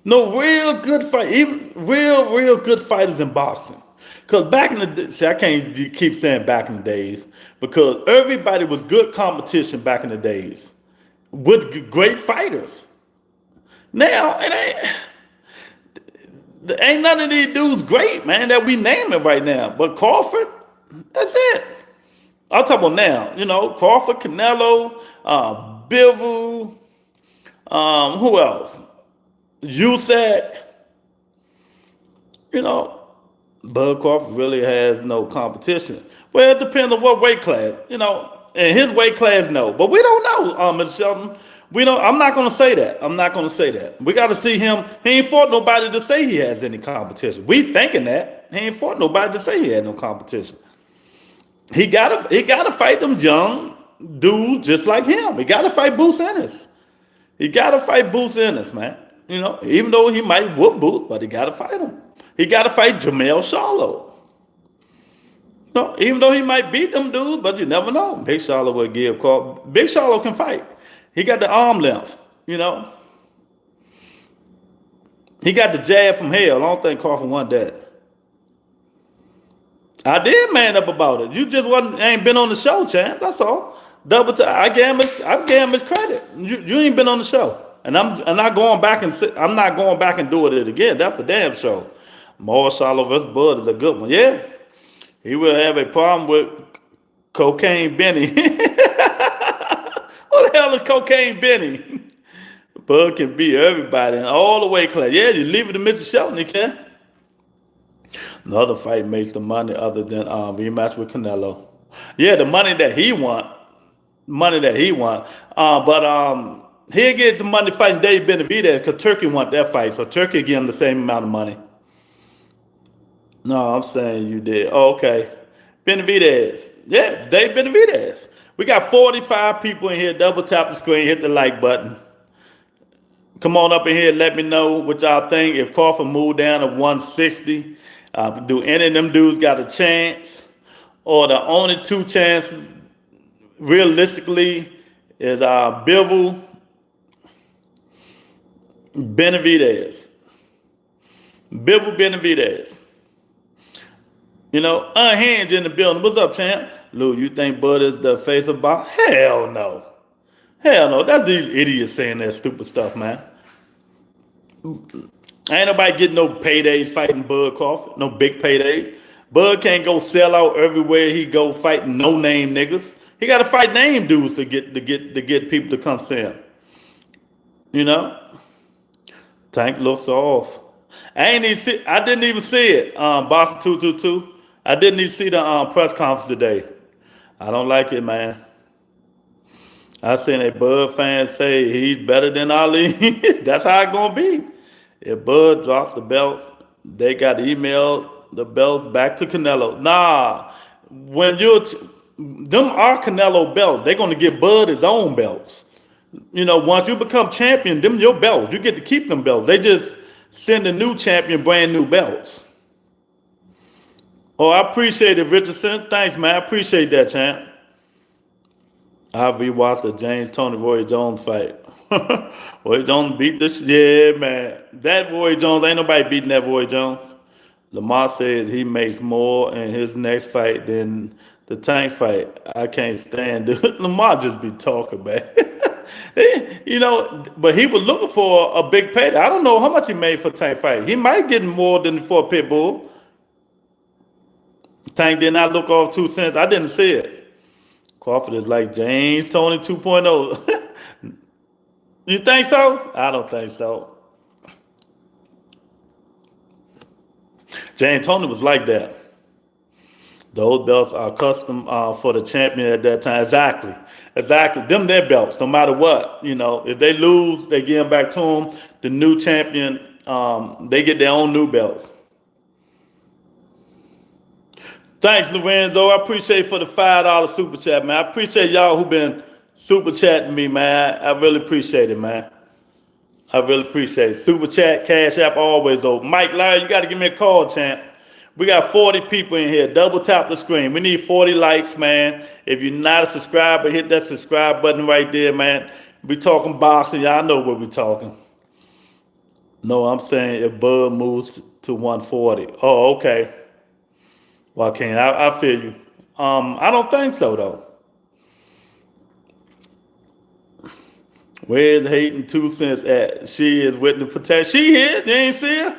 No real good fight, even real good fighters in boxing. Because back in the day, see, I can't keep saying back in the days, because everybody was good competition back in the days with great fighters. Now, ain't none of these dudes great, man, that we naming right now. But Crawford, that's it. I'm talking about now, Crawford, Canelo, Bivol, who else? Usyk, Bud Crawford really has no competition. Well, it depends on what weight class, and his weight class, no. But we don't know, Mr. Shelton. I'm not going to say that. We got to see him. He ain't fought nobody to say he has any competition. We thinking that. He ain't fought nobody to say he had no competition. He gotta fight them young dudes just like him. He got to fight Boots Ennis. Man. Even though he might whoop Boots, but he got to fight him. He got to fight Jamel Charlo. Even though he might beat them dudes, but you never know. Big Charlo will give call. Big Charlo can fight. He got the arm length, He got the jab from hell. I don't think Crawford won that. I did man up about it. You just ain't been on the show, champ. That's all. I gave him his credit. You ain't been on the show. And I'm not going back and doing it again. That's a damn show. Morris Charlo vs. Bud is a good one. Yeah. He will have a problem with Cocaine Benny. Who the hell is Cocaine Benny? Bud can beat everybody in all the weight class. Yeah, you leave it to Mr. Shelton, he can. Another fight makes the money other than rematch with Canelo. Yeah, the money that he want. But he'll get the money fighting Dave Benavidez because Turkey want that fight. So Turkey give him the same amount of money. No, I'm saying you did. Oh, okay. Benavidez. Yeah, Dave Benavidez. We got 45 people in here. Double tap the screen. Hit the like button. Come on up in here. Let me know what y'all think. If Crawford moved down to 160, do any of them dudes got a chance? Or the only two chances, realistically, is Bivol, Benavidez. Unhinged in the building. What's up, champ? Lou, you think Bud is the face of box? Hell no. That's these idiots saying that stupid stuff, man. Ain't nobody getting no paydays fighting Bud Crawford. No big paydays. Bud can't go sell out everywhere he go fighting no name niggas. He got to fight name dudes to get people to come see him. Tank looks off. I didn't even see it. Boston 222. I didn't even see the press conference today. I don't like it, man. I seen a Bud fan say he's better than Ali. That's how it's gonna be. If Bud drops the belts, they got to email the belts back to Canelo. Nah, when them are Canelo belts. They're gonna give Bud his own belts. Once you become champion, them your belts. You get to keep them belts. They just send a new champion brand new belts. Oh, I appreciate it, Richardson. Thanks, man. I appreciate that, champ. I rewatched the James Tony Roy Jones fight. Roy Jones beat this. Yeah, man. That Roy Jones, ain't nobody beating that Roy Jones. Lamar said he makes more in his next fight than the Tank fight. I can't stand it. Lamar just be talking, man. But he was looking for a big payday. I don't know how much he made for Tank fight. He might get more than for Pitbull. Tank did not look off 2 cents. I didn't see it. Crawford is like James Tony 2.0. You think so? I don't think so. James Tony was like that. Those belts are custom for the champion at that time. Exactly. Them their belts, no matter what. If they lose, they give them back to them. The new champion, they get their own new belts. Thanks, Lorenzo. I appreciate for the $5 super chat, man. I appreciate y'all who been super chatting me, man. I really appreciate it, man. I really appreciate it. Super chat, Cash App, always open. Mike Larry, you got to give me a call, champ. We got 40 people in here. Double tap the screen. We need 40 likes, man. If you're not a subscriber, hit that subscribe button right there, man. We talking boxing. Y'all know what we talking. No, I'm saying if Bud moves to 140. Oh, okay. Well, I feel you. I don't think so, though. Where's hating 2 cents at? She is with the protection. She here. You ain't see her?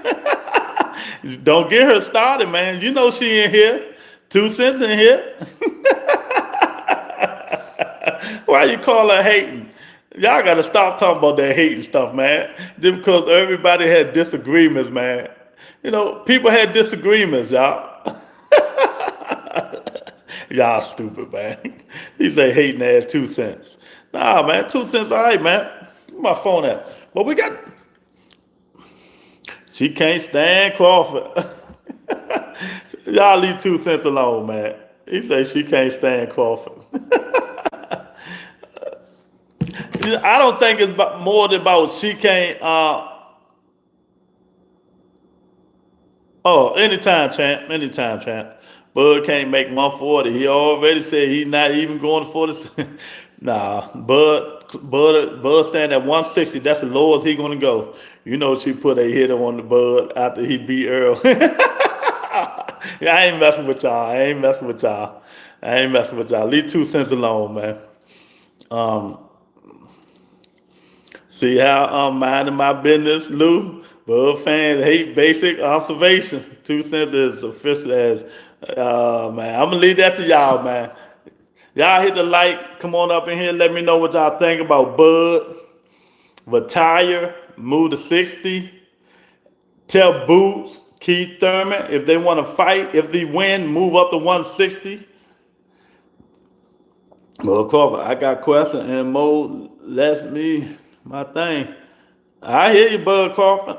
Don't get her started, man. You know she in here. 2 cents in here. Why you call her hating? Y'all got to stop talking about that hating stuff, man. Just because everybody had disagreements, man. People had disagreements, y'all. Y'all stupid, man. He say hating ass 2 cents. Nah, man, 2 cents, all right, man. Where my phone at? But we got. She can't stand Crawford. Y'all leave 2 cents alone, man. He say she can't stand Crawford. I don't think it's more than about she can't. Anytime, champ. Anytime, champ. Bud can't make 140. He already said he's not even going to 40. Nah, Bud stand at 160. That's the lowest he gonna go. She put a hitter on the Bud after he beat Earl. Yeah, I ain't messing with y'all. Leave 2 cents alone, man. See how I'm minding my business, Lou? Bud fans hate basic observation. 2 cents is official as, man. I'm gonna leave that to y'all, man. Y'all hit the like. Come on up in here. Let me know what y'all think about Bud. Retire. Move to 60. Tell Boots, Keith Thurman, if they want to fight, if they win, move up to 160. Well, Crawford, I got questions and Mo lets me my thing. I hear you, Bud Crawford.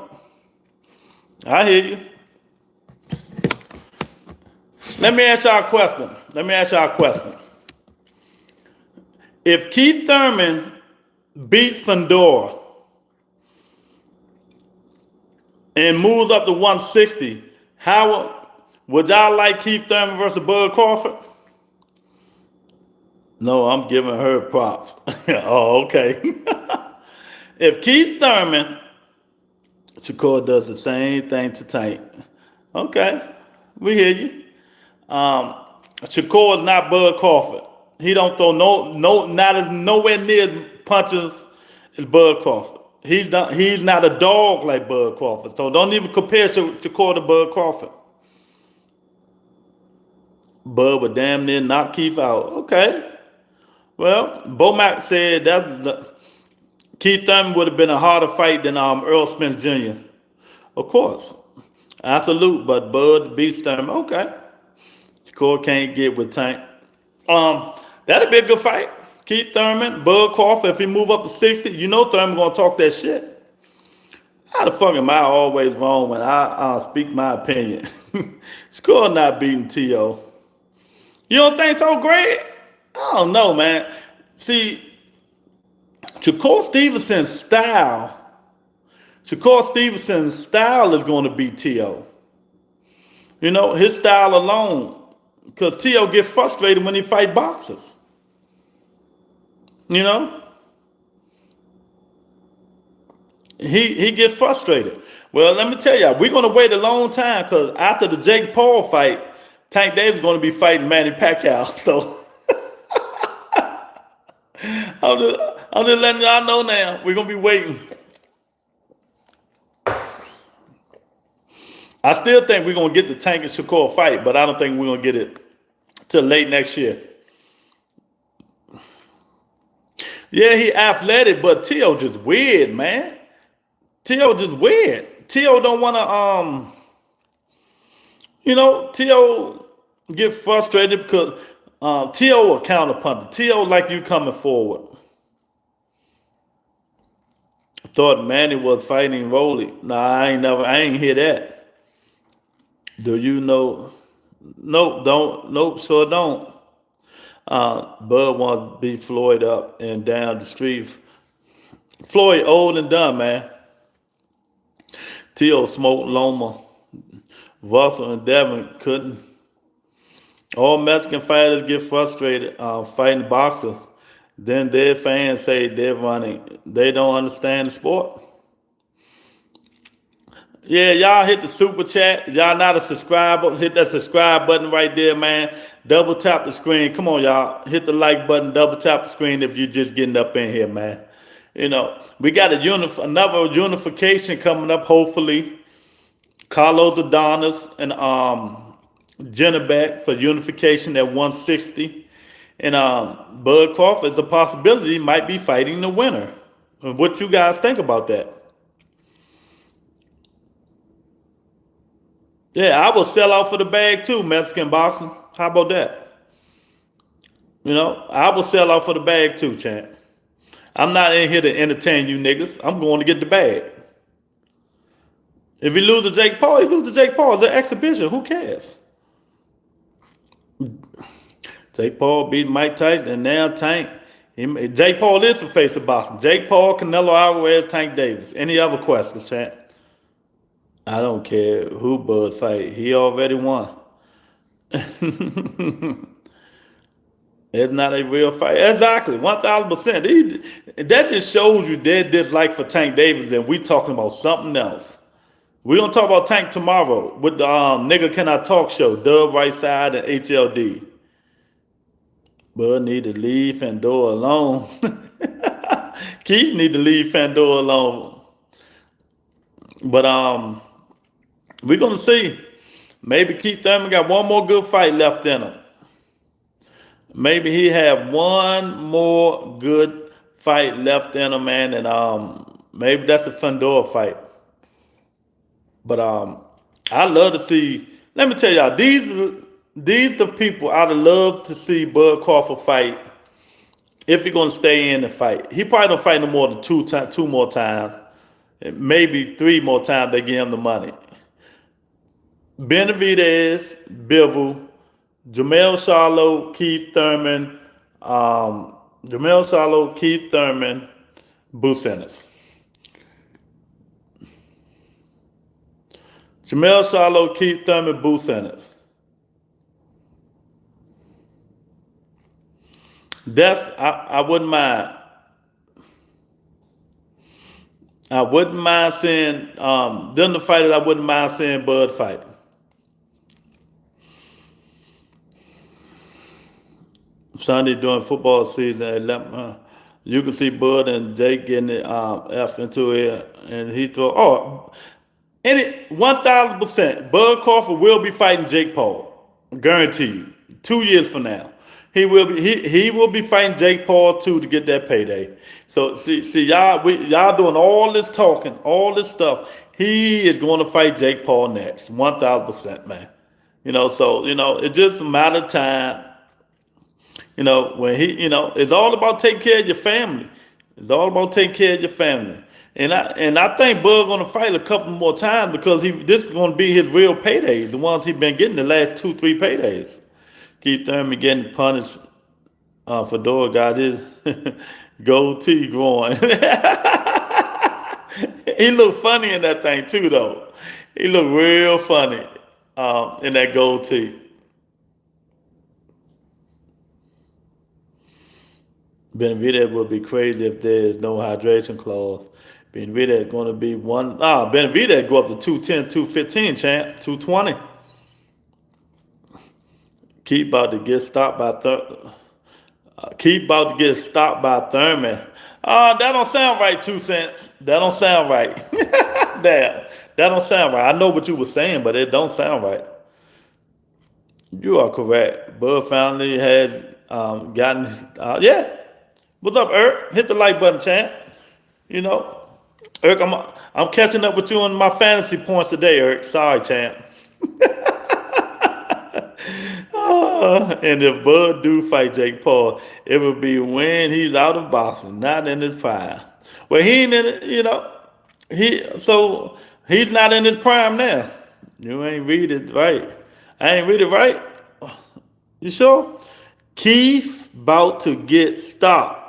I hear you. Let me ask y'all a question. If Keith Thurman beats Fundora and moves up to 160, how would y'all like Keith Thurman versus Bud Crawford? No, I'm giving her props. Oh, okay. If Keith Thurman, Shakur does the same thing to Tank. Okay, we hear you. Shakur is not Bud Crawford. He don't throw nowhere near as punches as Bud Crawford. He's not a dog like Bud Crawford. So don't even compare Shakur to Bud Crawford. Bud would damn near knock Keith out. Okay. Well, Bomac said Keith Thurman would have been a harder fight than Earl Spence Jr. Of course. Absolute, but Bud beats Thurman. Okay. Shakur can't get with Tank. That'd be a good fight. Keith Thurman, Bud Crawford, if he move up to 60, Thurman gonna talk that shit. How the fuck am I always wrong when I speak my opinion? Shakur not beating T.O. You don't think so, Greg? I don't know, man. See, Shakur Stevenson's style is going to be T.O. You know, his style alone. Because T.O. gets frustrated when he fight boxers. You know? He gets frustrated. Well, let me tell y'all, we're going to wait a long time because after the Jake Paul fight, Tank Davis is going to be fighting Manny Pacquiao. So I'm just letting y'all know now. We're going to be waiting. I still think we're going to get the Tank and Shakur fight, but I don't think we're going to get it till late next year. Yeah, he athletic, but T.O. just weird, man. T.O. just weird. T.O. don't want to, T.O. get frustrated because T.O. a counterpuncher. T.O. like you coming forward. Thought Manny was fighting Rolly. Nah, I ain't hear that. Do you know? Nope, don't. Nope, sure don't. Bud wants to beat Floyd up and down the street. Floyd old and done, man. T.O. smoked Loma. Russell and Devin couldn't. All Mexican fighters get frustrated fighting boxers. Then their fans say they're running. They don't understand the sport. Yeah, y'all hit the super chat. Y'all not a subscriber, hit that subscribe button right there, man. Double tap the screen. Come on, y'all. Hit the like button. Double tap the screen if you're just getting up in here, man. You know, we got another unification coming up, hopefully. Carlos Adonis and Jenibek for unification at 160. And Bud Crawford is a possibility, might be fighting the winner. What you guys think about that? Yeah, I will sell out for the bag too, Mexican boxing. How about that? You know, I will sell out for the bag too, champ. I'm not in here to entertain you niggas. I'm going to get the bag. If he lose to Jake Paul, he lose to Jake Paul. It's an exhibition. Who cares? Jake Paul beat Mike Tyson and now Tank. Jake Paul is the face of boxing. Jake Paul, Canelo Alvarez, Tank Davis. Any other questions, champ? I don't care who Bud fight. He already won. It's not a real fight. Exactly, 1,000%. That just shows you their dislike for Tank Davis, and we talking about something else. We're going to talk about Tank tomorrow with the Nigga Can I Talk show, Dub Right Side and HLD. Bud need to leave Fandor alone. Keith need to leave Fandor alone. But we're going to see. Maybe Keith Thurman got one more good fight left in him. Maybe he have one more good fight left in him, man, and maybe that's a Fandor fight. But I love to see. Let me tell y'all, these the people I'd love to see Bud Crawford fight if he's gonna stay in the fight. He probably don't fight no more than two more times, maybe 3 more times they give him the money. Benavidez, Bivol, Jamel Charlo, Keith Thurman, Bucenas. Jamel Charlo, Keith Thurman, Bucenas. I wouldn't mind. I wouldn't mind seeing them the fighters. I wouldn't mind seeing Bud fight. Sunday during football season, you can see Bud and Jake getting it F into it, and he throw 1,000%. Bud Crawford will be fighting Jake Paul, guaranteed. 2 years from now, he will be fighting Jake Paul too to get that payday. So see y'all doing all this talking, all this stuff. He is going to fight Jake Paul next, 1,000%, man. So it's just a matter of time. When it's all about taking care of your family. It's all about taking care of your family. And I think Bud gonna fight a couple more times because this is gonna be his real paydays, the ones he's been getting the last 2-3 paydays. Keith Thurman getting punished. Fedora got his goatee growing. He looked funny in that thing too, though. He looked real funny in that goatee. Benavidez would be crazy if there's no hydration clause. Benavidez is going to be one. Benavidez go up to 210, 215, champ, 220. Keep about to get stopped by Thurman. That don't sound right, 2 cents. That don't sound right. that don't sound right. I know what you were saying, but it don't sound right. You are correct. Bud finally had gotten. Yeah. What's up, Eric? Hit the like button, champ. You know, Eric, I'm catching up with you on my fantasy points today, Eric. Sorry, champ. And if Bud do fight Jake Paul, it would be when he's out of boxing, not in his prime. Well, he ain't in it, you know. He's not in his prime now. You ain't read it right. I ain't read it right. You sure? Keith about to get stopped.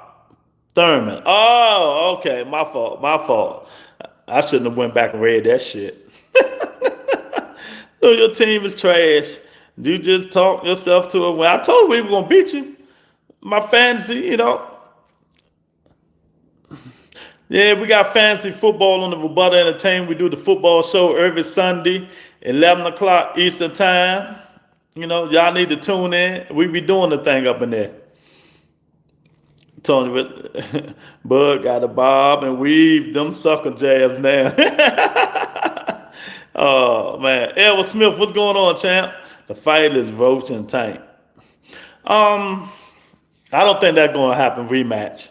Thurman. Oh, okay. My fault. I shouldn't have went back and read that shit. So your team is trash. You just talk yourself to it. When I told you we were going to beat you, my fantasy, you know. Yeah, we got fantasy football on the Rebuttal Entertainment. We do the football show every Sunday, 11 o'clock Eastern time. You know, y'all need to tune in. We be doing the thing up in there. Tony, Bud got a bob and weave them sucker jabs now. Oh, man. Elwood Smith, what's going on, champ? The fight is Roach and Tank. I don't think that's going to happen, rematch.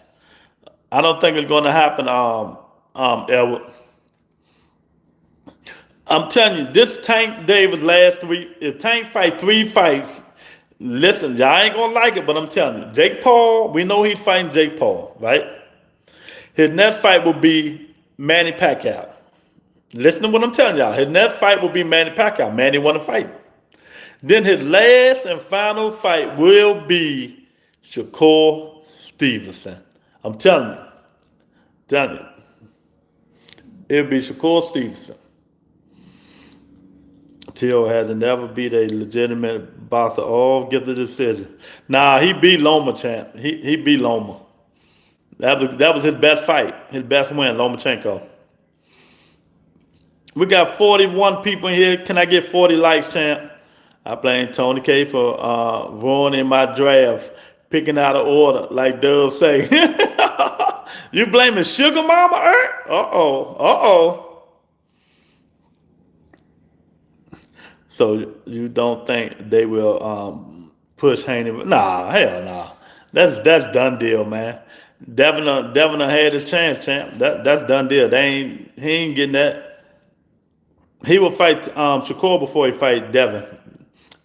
I don't think it's going to happen, Elwood. I'm telling you, this Tank Davis last 3, if Tank fight 3 fights, listen, y'all ain't going to like it, but I'm telling you, Jake Paul, we know he's fighting Jake Paul, right? His next fight will be Manny Pacquiao. Listen to what I'm telling y'all. His next fight will be Manny Pacquiao. Manny want to fight. Then his last and final fight will be Shakur Stevenson. I'm telling you. It'll be Shakur Stevenson. Tio has never beat a legitimate boxer. All give the decision. Nah, he beat Loma, champ. He beat Loma. That was his best fight. His best win, Lomachenko. We got 41 people in here. Can I get 40 likes, champ? I blame Tony K for ruining my draft, picking out of order, like Doug say. You blaming Sugar Mama, Earth? Uh-oh. So you don't think they will push Haney? Nah, hell nah. That's done deal, man. Devin had his chance, champ. That's done deal. He ain't getting that. He will fight Shakur before he fight Devin.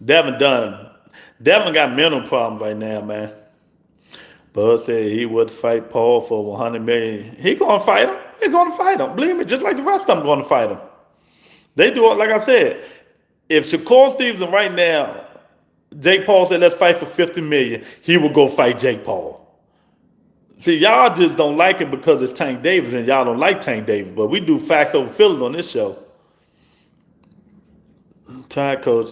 Devin done. Devin got mental problems right now, man. Bud said he would fight Paul for $100 million. He gonna fight him. He gonna fight him. Believe me, just like the rest of them gonna fight him. They do it, like I said. If Shakur Stevenson right now, Jake Paul said, let's fight for $50 million, he will go fight Jake Paul. See, y'all just don't like it because it's Tank Davis, and y'all don't like Tank Davis. But we do facts over feelings on this show. Tide coach,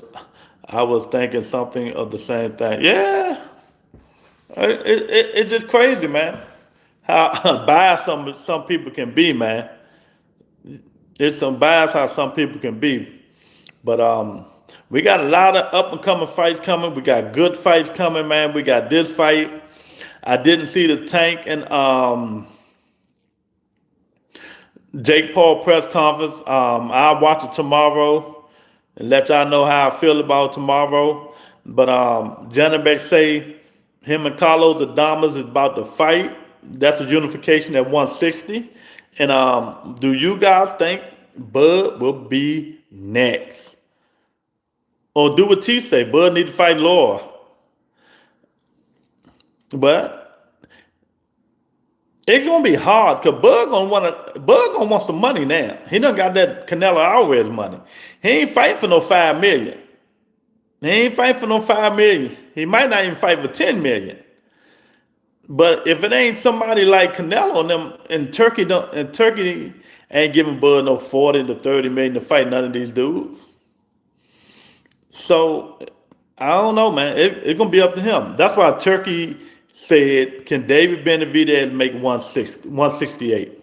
I was thinking something of the same thing. Yeah. It's just crazy, man. How biased some people can be, man. It's some bias how some people can be. But we got a lot of up-and-coming fights coming. We got good fights coming, man. We got this fight. I didn't see the Tank and Jake Paul press conference. I'll watch it tomorrow and let y'all know how I feel about tomorrow. But jenibek say him and Carlos Adamas is about to fight. That's a unification at 160. And do you guys think Bud will be next? Or do what T say, Bud need to fight Laura. But it's gonna be hard because Bud gonna want some money now. He done got that Canelo Alvarez money. He ain't fighting for no $5 million. He ain't fighting for no $5 million. He might not even fight for 10 million. But if it ain't somebody like Canelo and them in Turkey, Turkey ain't giving Bud no 40 to 30 million to fight none of these dudes. So I don't know, man. It's gonna be up to him. That's why Turkey said, can David Benavidez make 168?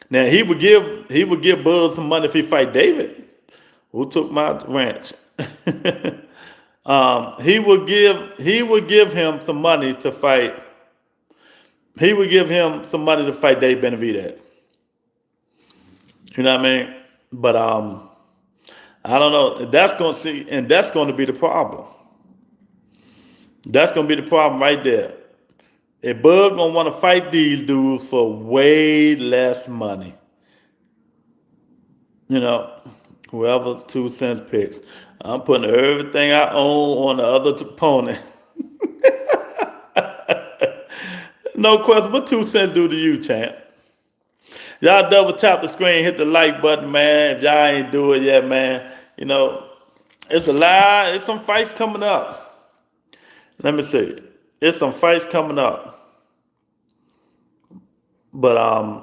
Now he would give Bud some money if he fight David, who took my ranch. He would give him some money to fight. He would give him some money to fight Dave Benavidez. You know what I mean? But I don't know. That's going to be the problem. That's going to be the problem right there. If Bud gonna want to fight these dudes for way less money, you know, whoever 2 cents picks, I'm putting everything I own on the other opponent. No question. What 2 cents do to you, champ? Y'all double tap the screen, hit the like button, man. If y'all ain't do it yet, man, you know, it's a lie. It's some fights coming up. Let me see. It's some fights coming up. But I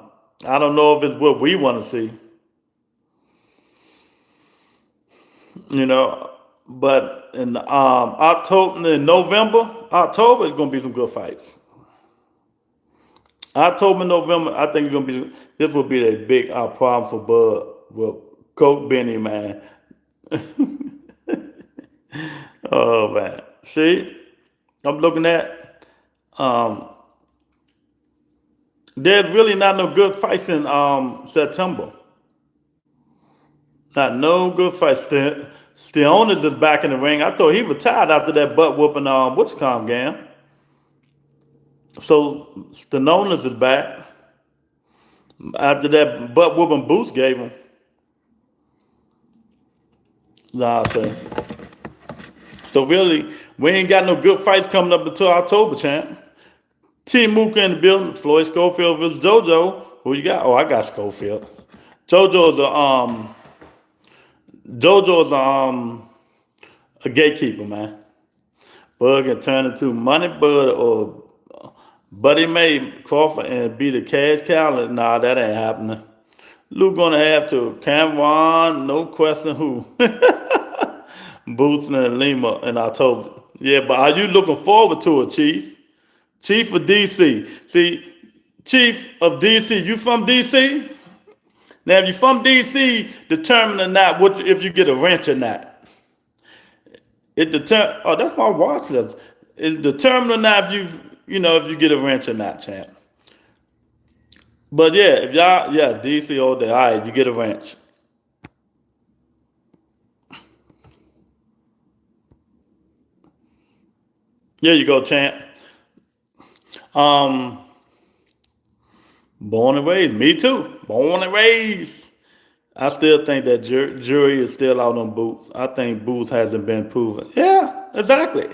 don't know if it's what we want to see. You know, but in October, in October is gonna be some good fights. October, November, I think this will be a big problem for Bud with Coach Benny, man. Oh man, see, I'm looking at. There's really not no good fights in September. Not no good fights. Steonis is back in the ring. I thought he retired after that butt whooping game. So Steonis is back after that butt whooping Boots gave him. Nah, I say. So really, we ain't got no good fights coming up until October, champ. T Mooka in the building. Floyd Schofield versus JoJo. Who you got? Oh, I got Schofield. JoJo's a gatekeeper, man. Bud can turn into Money Bud or Buddy May Crawford and be the cash cow. Nah, that ain't happening. Luke gonna have to Cameron, no question who. Boots and Lima in October. Yeah, but are you looking forward to it, Chief? Chief of DC. See, Chief of DC, you from DC? Now, if you're from DC, determine or not if you get a wrench or not. Oh, that's my watch list. It determine or not if you get a wrench or not, champ. But yeah, if y'all, yeah, DC all day, all right, you get a wrench. There you go, champ. Born and raised. Me too. Born and raised. I still think that jury is still out on Boots. I think Boots hasn't been proven. Yeah, exactly.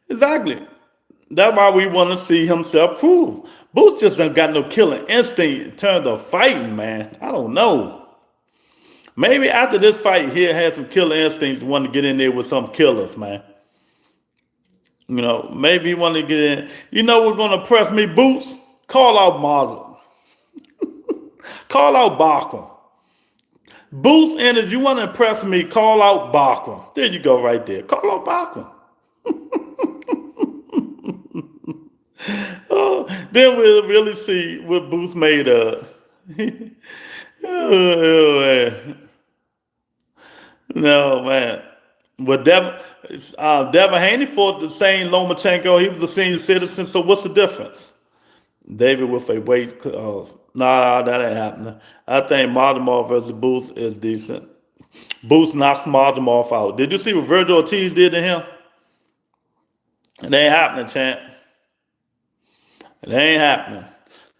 Exactly. That's why we want to see himself prove. Boots just done got no killing instinct in terms of fighting, man. I don't know. Maybe after this fight, he'll have some killer instincts, want to get in there with some killers, man. You know, maybe he want to get in. You know what's going to press me, Boots? Call out Marlon. Call out Bachman. Boots, and if you want to impress me, call out Bachman. There you go right there. Call out Bachman. Oh, then we'll really see what Boots made of. Oh, man. No, man. But Devin Haney fought the same Lomachenko. He was a senior citizen, so what's the difference? David with a weight clause. Nah, that ain't happening. I think Maldemar versus Boots is decent. Boots knocks Maldemar out. Did you see what Virgil Ortiz did to him? It ain't happening, champ. It ain't happening.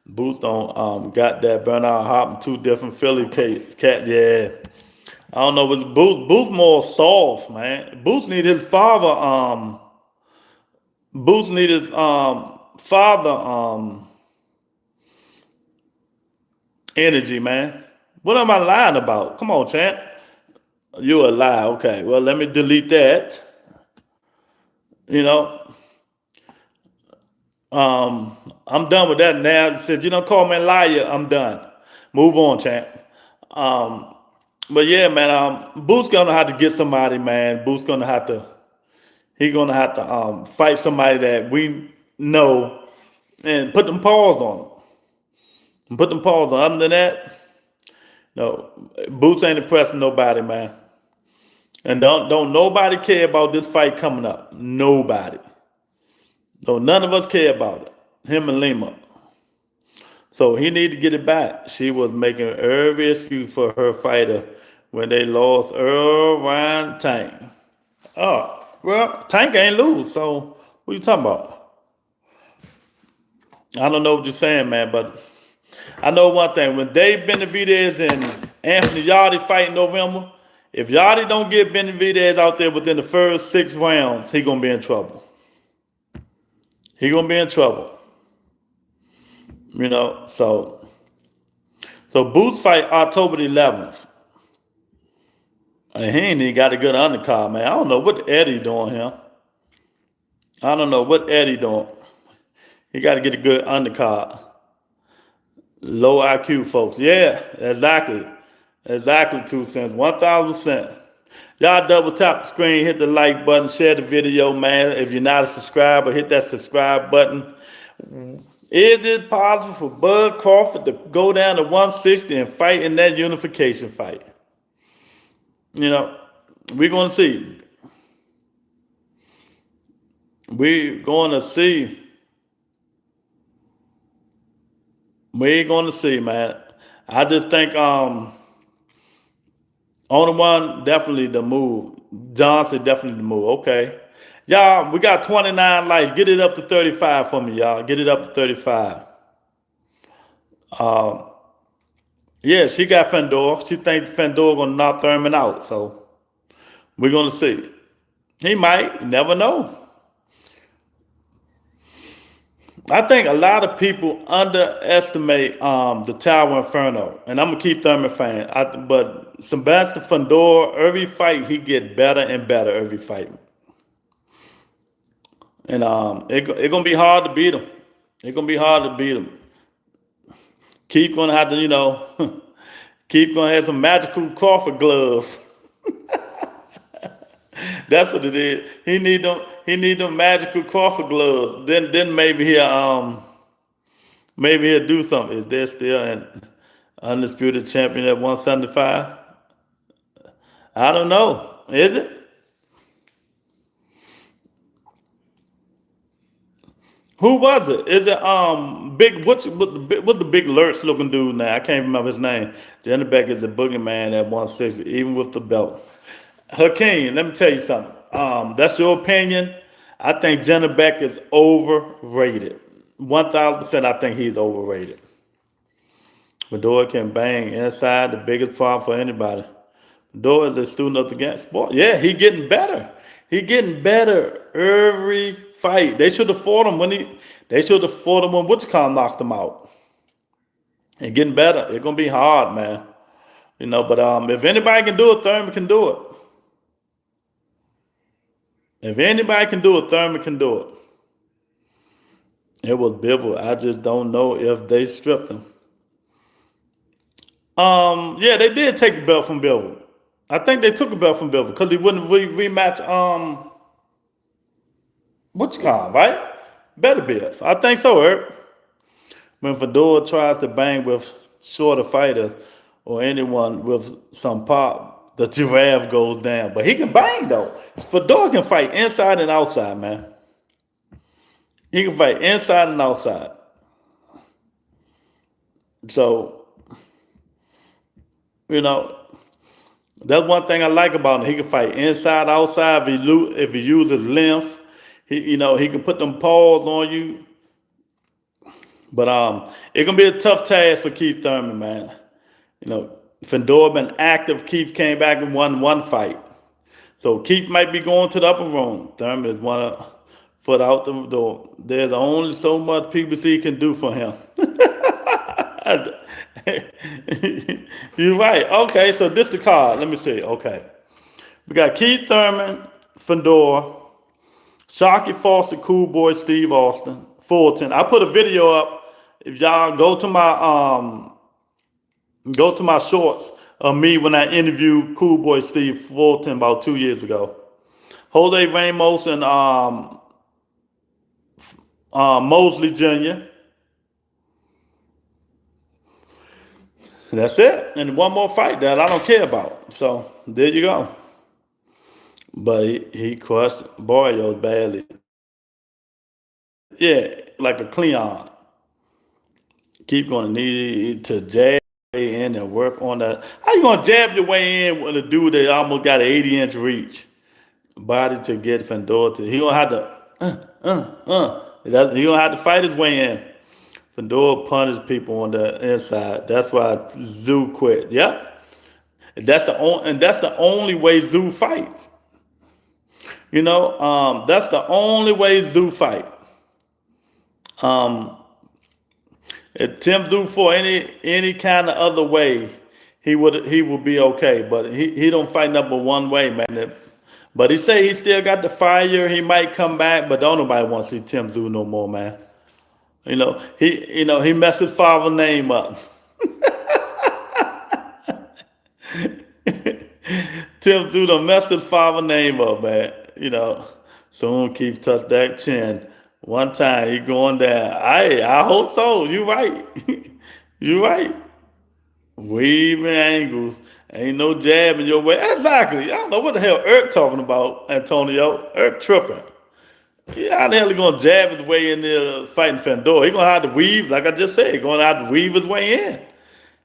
Boots don't got that Bernard Hopkins, 2 different Philly cat. Yeah. I don't know, but Boots more soft, man. Boots need his father. Boots need his father energy, man. What am I lying about? Come on, champ. You a lie. Okay. Well, let me delete that. You know. I'm done with that now. He said, you don't call me a liar, I'm done. Move on, champ. Um, but yeah, man, Boots gonna have to get somebody, man. Boots gonna have to he gonna have to fight somebody that we know and put them paws on him. And put them paws on. Other than that, no, Boots ain't impressing nobody, man. And don't nobody care about this fight coming up. Nobody. So none of us care about it. Him and Lima. So he need to get it back. She was making every excuse for her fighter when they lost Earl Ryan Tank. Oh, well, Tank ain't lose. So what you talking about? I don't know what you're saying, man, but I know one thing. When Dave Benavidez and Anthony Yarde fight in November, if Yarde don't get Benavidez out there within the first 6 rounds, he gonna be in trouble. He gonna be in trouble. You know, so Boots fight October the 11th. And he ain't even got a good undercard, man. I don't know what Eddie doing here. I don't know what Eddie doing. He got to get a good undercard. Low IQ folks. Yeah, exactly. Exactly, 2 cents. 1,000%. Y'all double tap the screen, hit the like button, share the video, man. If you're not a subscriber, hit that subscribe button. Is it possible for Bud Crawford to go down to 160 and fight in that unification fight? You know, we're going to see. We're going to see. We're going to see, man. I just think only one definitely the move. Johnson definitely the move. Okay. Y'all, we got 29 likes. Get it up to 35 for me, y'all. Get it up to 35. Yeah, she got Fedor. She thinks Fedor gonna knock Thurman out. So we're gonna see. He might. You never know. I think a lot of people underestimate the Tower Inferno, and I'm a Keith Thurman fan. But Sebastian Fedor, every fight he get better and better every fight. And it's gonna be hard to beat him. It's gonna be hard to beat him. Keith gonna have to, Keith gonna have some magical Crawford gloves. That's what it is. He need them magical Crawford gloves. Then maybe he'll do something. Is there still an undisputed champion at 175? I don't know. Is it? Who was it? Is it big? What's the big lurch looking dude now? I can't remember his name. Jenibek is the boogeyman at 160, even with the belt. Hakeem, let me tell you something. That's your opinion. I think Jenibek is overrated. 1,000%. I think he's overrated. Fedor can bang inside. The biggest problem for anybody. Fedor is a student of the game sport. Yeah, he getting better. He getting better every fight. They should have fought him when Witchcom knocked him out. And getting better. It's gonna be hard, man. But if anybody can do it, Thurman can do it. If anybody can do it, Thurman can do it. It was Bivol. I just don't know if they stripped him. Yeah, they did take the belt from Bivol. I think they took the belt from Bivol because he wouldn't rematch Witchcom, right? Better be. I think so, Eric. When Fedor tries to bang with shorter fighters or anyone with some pop, the giraffe goes down. But he can bang, though. Fedor can fight inside and outside, man. He can fight inside and outside. So, that's one thing I like about him. He can fight inside, outside. If he uses length, he can put them paws on you. But it's gonna be a tough task for Keith Thurman, man. Fedor been active. Keith came back and won one fight. So Keith might be going to the upper room. Thurman is one foot out the door. There's only so much PBC can do for him. You're right. Okay, so this the card. Let me see. Okay. We got Keith Thurman, Fedor, Sharky Foster, Cool Boy, Steve Austin, Fulton. I put a video up. If y'all go to my shorts of me when I interviewed Cool Boy Steve Fulton about 2 years ago. Jose Ramos and Mosley Jr. That's it. And one more fight that I don't care about. So there you go. But he crushed Barrios badly. Yeah, like a Cleon. Keep going to need to jab in and work on that. How you gonna jab your way in with a dude that almost got an 80-inch reach body to get Fedor to? He gonna have to. He gonna have to fight his way in. Fedor punished people on the inside. That's why Zoo quit. Yep. That's the only way Zoo fights. That's the only way Zoo fight. If Tim Zoo for any kind of other way, he would be okay. But he don't fight number one way, man. But he say he still got the fire. He might come back, but don't nobody want to see Tim Zoo no more, man. He messed his father's name up. Tim Zoo done messed his father's name up, man. Soon keeps touch that chin. One time he going down. I hope so. You right. You right. Weaving angles. Ain't no jab in your way. Exactly. I don't know what the hell Erk talking about, Antonio. Erk tripping. Yeah, how the hell he gonna jab his way in there fighting Fedor? He gonna have to weave, like I just said, he gonna have to weave his way in.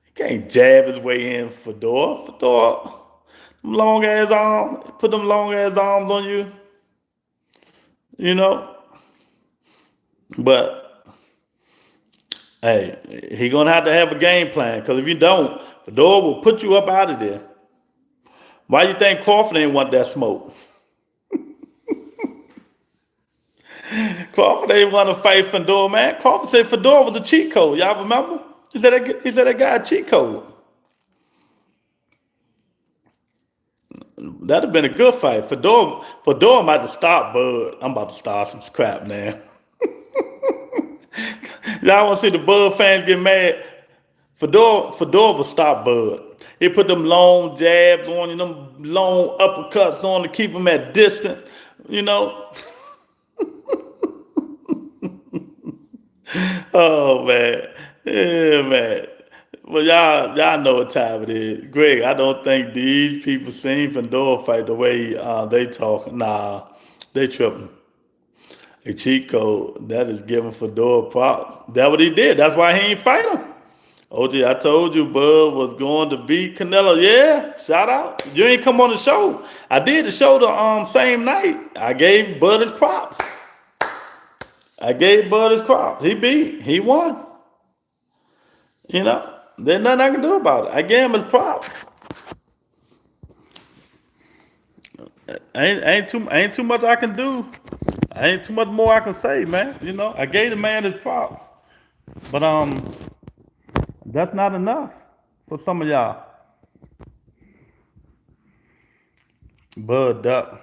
He can't jab his way in Fedor. Them long ass arms, put them long ass arms on you. But hey, he gonna have to have a game plan, because if you don't, Fedor will put you up out of there. Why you think Crawford ain't want that smoke? Crawford ain't want to fight Fedor, man. Crawford said Fedor was a cheat code. Y'all remember? He said that guy a cheat code. That'd have been a good fight. Fedor might have stopped Bud. I'm about to start some crap now. Y'all want to see the Bud fans get mad? Fedor will stop Bud. He put them long jabs on you, them long uppercuts on to keep him at distance. Oh man, yeah, man. Well, y'all know what time it is. Greg, I don't think these people seen Fedor fight the way they talk. Nah, they tripping. A cheat code that is giving Fedor props. That's what he did. That's why he ain't fight him. OG, I told you Bud was going to beat Canelo. Yeah, shout out. You ain't come on the show. I did the show the same night. I gave Bud his props. He won. There's nothing I can do about it. I gave him his props. Ain't too much I can do. Ain't too much more I can say, man. I gave the man his props. But that's not enough for some of y'all. Bud duck.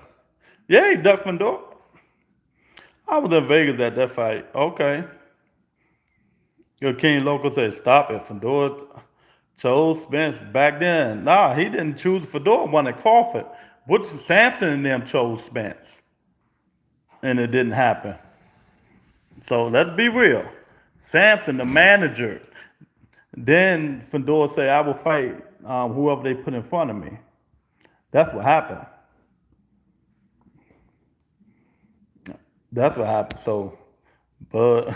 Yeah, he ducked Fedor. I was in Vegas at that fight. Okay. Your King Local said, stop it. Fedor chose Spence back then. Nah, he didn't choose Fedor, wanted Crawford. Butch Sampson and them chose Spence. And it didn't happen. So let's be real. Sampson, the manager. Then Fedor said, I will fight whoever they put in front of me. That's what happened. That's what happened. So, but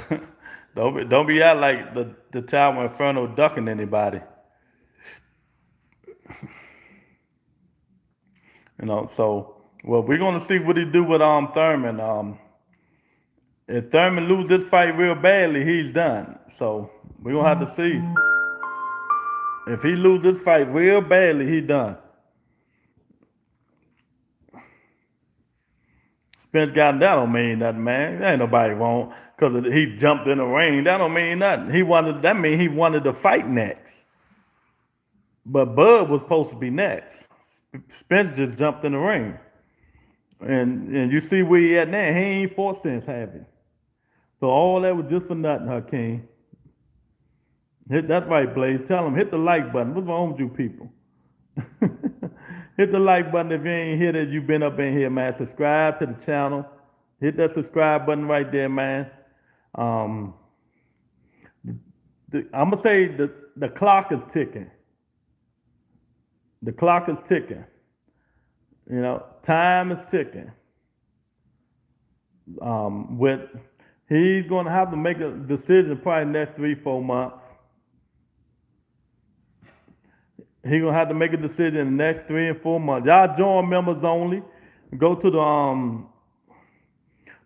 don't be out like the Tower Inferno ducking anybody. So we're gonna see what he do with Thurman. If Thurman lose this fight real badly, he's done. So we're gonna have to see. If he lose this fight real badly, he's done. Spence got him, that don't mean nothing, man. Ain't nobody wrong because he jumped in the ring. That don't mean nothing. That mean he wanted to fight next. But Bud was supposed to be next. Spence just jumped in the ring. And you see where he at now. He ain't fought since, have he? So all that was just for nothing, Hakeem. That's right, Blaze. Tell them, hit the like button. What's wrong with you people? Hit the like button if you ain't here that you've been up in here, man. Subscribe to the channel. Hit that subscribe button right there, man. I'm gonna say the clock is ticking. The clock is ticking. You know, time is ticking. With he's gonna have to make a decision probably next 3-4 months. He's gonna have to make a decision in the next 3 and 4 months. Y'all join members only. Go to the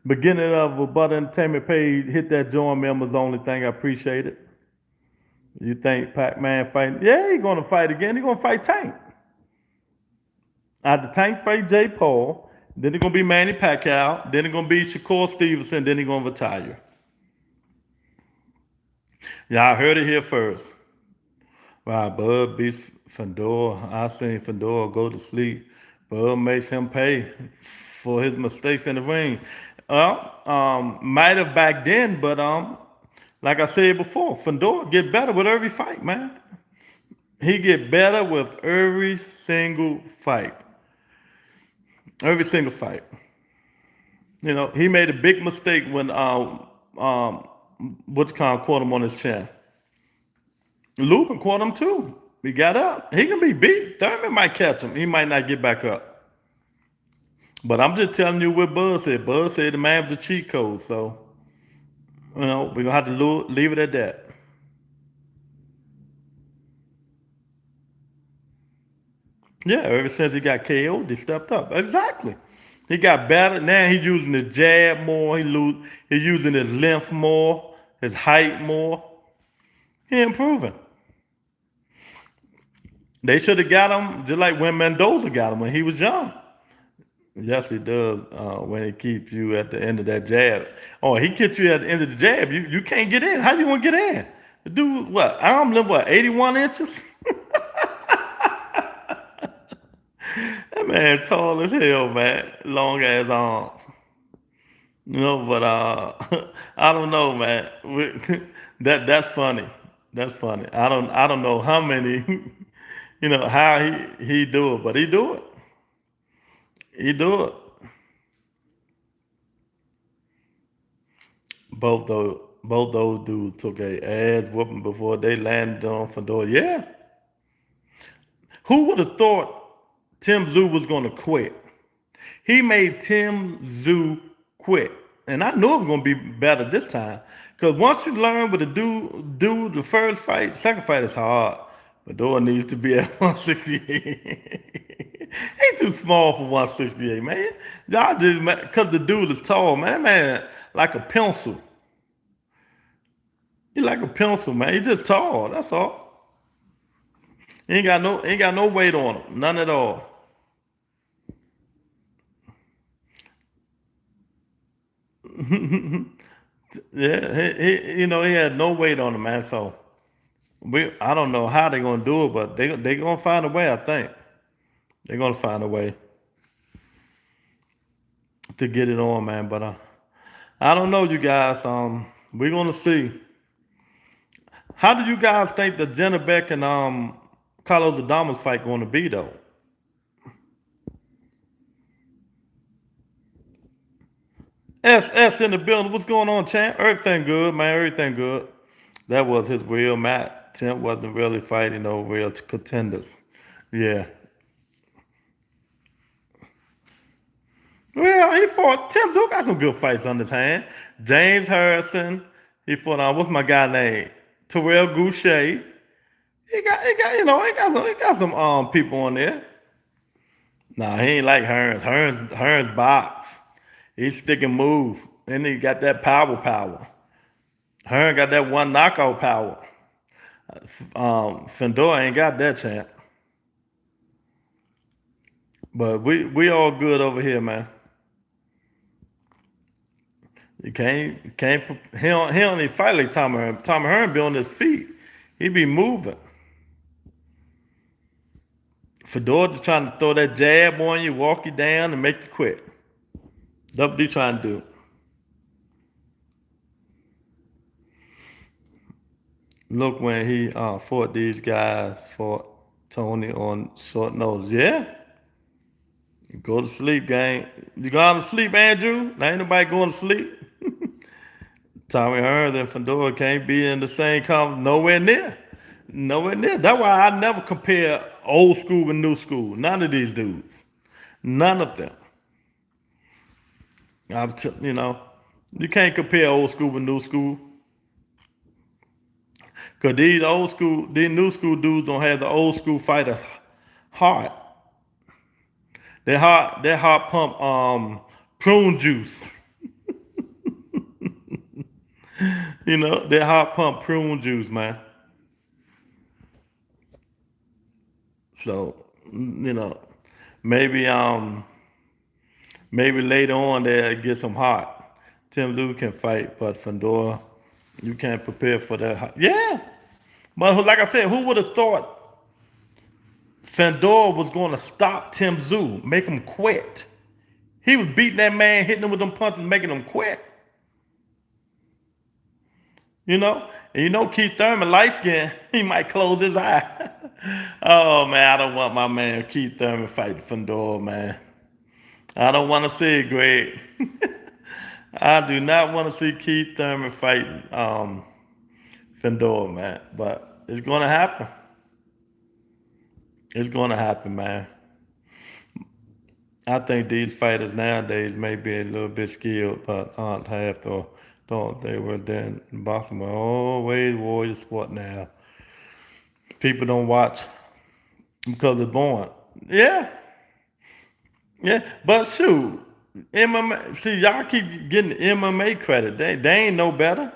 beginning of a Butter Entertainment page. Hit that join members only thing. I appreciate it. You think Pac-Man fighting? Yeah, he's gonna fight again. He's gonna fight Tank. After Tank fight Jay Paul, then it's gonna be Manny Pacquiao. Then it's gonna be Shakur Stevenson. Then he's gonna retire. Y'all heard it here first. Wow, Bud beats Fedor. I seen Fedor go to sleep. Bud makes him pay for his mistakes in the ring. Might have back then, but like I said before, Fedor get better with every fight, man. He get better with every single fight. Every single fight. You know, he made a big mistake when what's called caught him on his chin. Lubin caught him too. He got up. He can be beat. Thurman might catch him. He might not get back up. But I'm just telling you what Bud said. Bud said the man was a cheat code. So, you know, we're going to have to leave it at that. Yeah, ever since he got KO'd, he stepped up. Exactly. He got better. Now he's using his jab more. He's using his length more, his height more. He improving. They should have got him just like when Mendoza got him when he was young. Yes, he does. When he keeps you at the end of that jab. Oh, he gets you at the end of the jab. You can't get in. How you want to get in? The dude, what? Arm length, what? 81 inches? That man tall as hell, man. Long ass arms. You know, but I don't know, man. That's funny. That's funny. I don't know how many, you know, how he do it, but he do it. He do it. Both those dudes took a ass whooping before they landed on Fedor. Yeah. Who would have thought Tim Tszyu was gonna quit? He made Tim Tszyu quit. And I knew it was gonna be better this time. Because once you learn what to do the first fight, second fight is hard. Fedor needs to be at 168. He's too small for 168, man. Y'all just, because the dude is tall, man. Man, like a pencil. He like a pencil, man. He just tall, that's all. He ain't got no weight on him, none at all. Yeah, he had no weight on him, man. So I don't know how they're gonna do it, but they gonna find a way. I think they're gonna find a way to get it on, man. But I don't know, you guys. We're gonna see. How do you guys think the jenibek and Carlos Adamas fight going to be, though? S in the building. What's going on, champ? Everything good, man. Everything good. That was his real match. Tim wasn't really fighting no real contenders. Yeah. Well, he fought. Tim Tszyu got some good fights on his hand. James Harrison. He fought on what's my guy name? Terrell Goucher. He got some people on there. Nah, he ain't like Hearns. Hearns box. He stick and move. And he got that power. Hearn got that one knockout power. Fedor ain't got that, champ. But we all good over here, man. You can't. He don't even fight like Tommy Hearn. Tommy Hearn be on his feet. He be moving. Fedor just trying to throw that jab on you, walk you down, and make you quit. That's what he trying to do. Look when he fought these guys, fought Tony on short notice. Yeah, go to sleep, gang. You going to sleep, Andrew? Now ain't nobody going to sleep. Tommy Hearns and Fedora can't be in the same conference. Nowhere near. Nowhere near. That's why I never compare old school with new school. None of these dudes. None of them. You know, you can't compare old school with new school. Cause these new school dudes don't have the old school fighter heart. Their heart pump prune juice. You know, their heart pump prune juice, man. So, you know, maybe maybe later on they'll get some heart. Tim Lou can fight, but Fedora, you can't prepare for that. Yeah, but like I said, who would have thought Fedora was going to stop Tim Tszyu, make him quit? He was beating that man, hitting him with them punches, making him quit. You know? And you know Keith Thurman, light skin, he might close his eye. Oh, man, I don't want my man Keith Thurman fighting Fedora, man. I don't want to see it, Greg. I do not want to see Keith Thurman fighting Fedora, man. But it's going to happen. It's going to happen, man. I think these fighters nowadays may be a little bit skilled, but aren't half or thought they were then in boxing. Always warrior sport now. People don't watch because they're born. Yeah. Yeah. But shoot, MMA, see, y'all keep getting MMA credit. They ain't no better.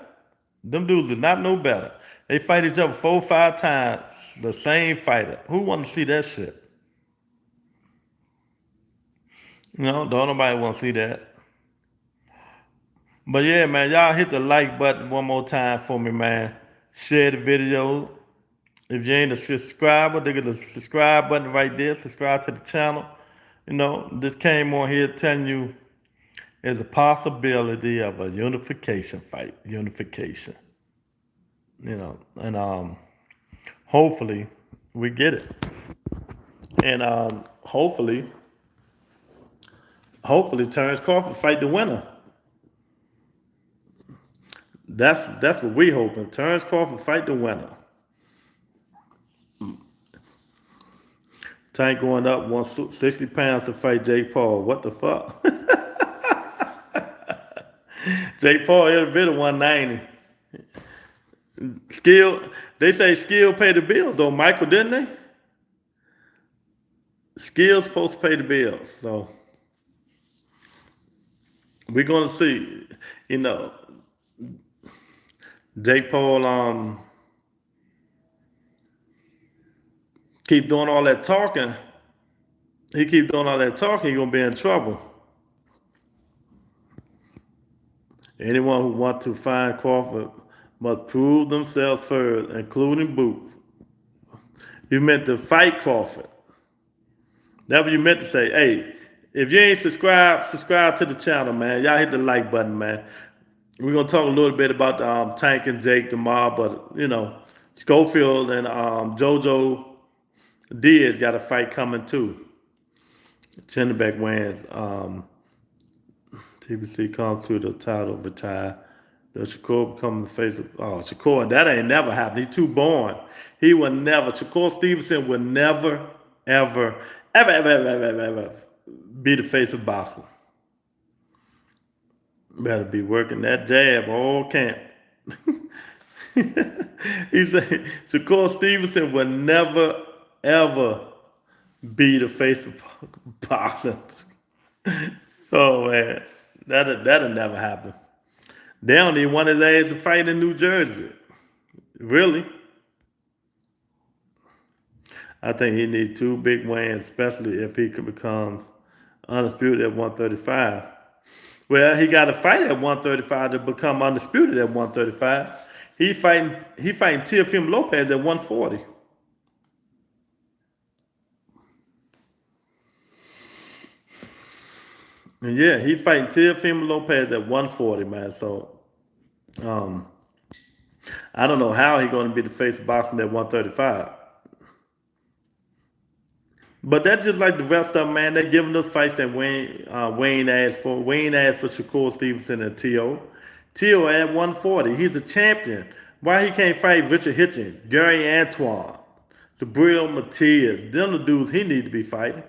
Them dudes are not no better. They fight each other 4 or 5 times. The same fighter. Who want to see that shit? You know, don't nobody want to see that. But yeah, man, y'all hit the like button one more time for me, man. Share the video. If you ain't a subscriber, look at the subscribe button right there. Subscribe to the channel. You know, this came on here telling you there's a possibility of a unification fight. Unification. You know, and hopefully we get it. And hopefully Terrence Crawford fight the winner. That's what we hoping. Terrence Crawford fight the winner. Tank going up 160 pounds to fight Jake Paul. What the fuck? Jake Paul hit a bit of 190. Skill, they say skill pay the bills though, Michael, didn't they? Skill's supposed to pay the bills. So we're gonna see, you know, Jake Paul keep doing all that talking. He keep doing all that talking, he's gonna be in trouble. Anyone who wants to find Crawford must prove themselves first, including Boots. You meant to fight Crawford. That's what you meant to say. Hey, if you ain't subscribe to the channel, man. Y'all hit the like button, man. We're gonna talk a little bit about Tank and Jake tomorrow, but you know, Schofield and JoJo Diaz got a fight coming too. Jenibek wins. TBC comes to the title, retire. The Shakur become the face of Shakur. That ain't never happened. He's too born. He will never. Shakur Stevenson will never, ever be the face of boxing. Better be working that jab all camp. He said Shakur Stevenson will never, ever be the face of boxing. Oh man, that'll never happen. They don't even want his ass to fight in New Jersey. Really? I think he needs 2 big wins, especially if he could become undisputed at 135. Well, he got to fight at 135 to become undisputed at 135. He fighting Teofimo Lopez at 140. And yeah, he fighting Teofimo Lopez at 140, man. So, I don't know how he's going to be the face of boxing at 135. But that's just like the rest of them, man. They're giving us fights that Wayne asked for. Wayne asked for Shakur Stevenson and T.O. T.O. at 140. He's a champion. Why he can't fight Richard Hitchens, Gary Antoine, Sabril Matias? Them the dudes he need to be fighting.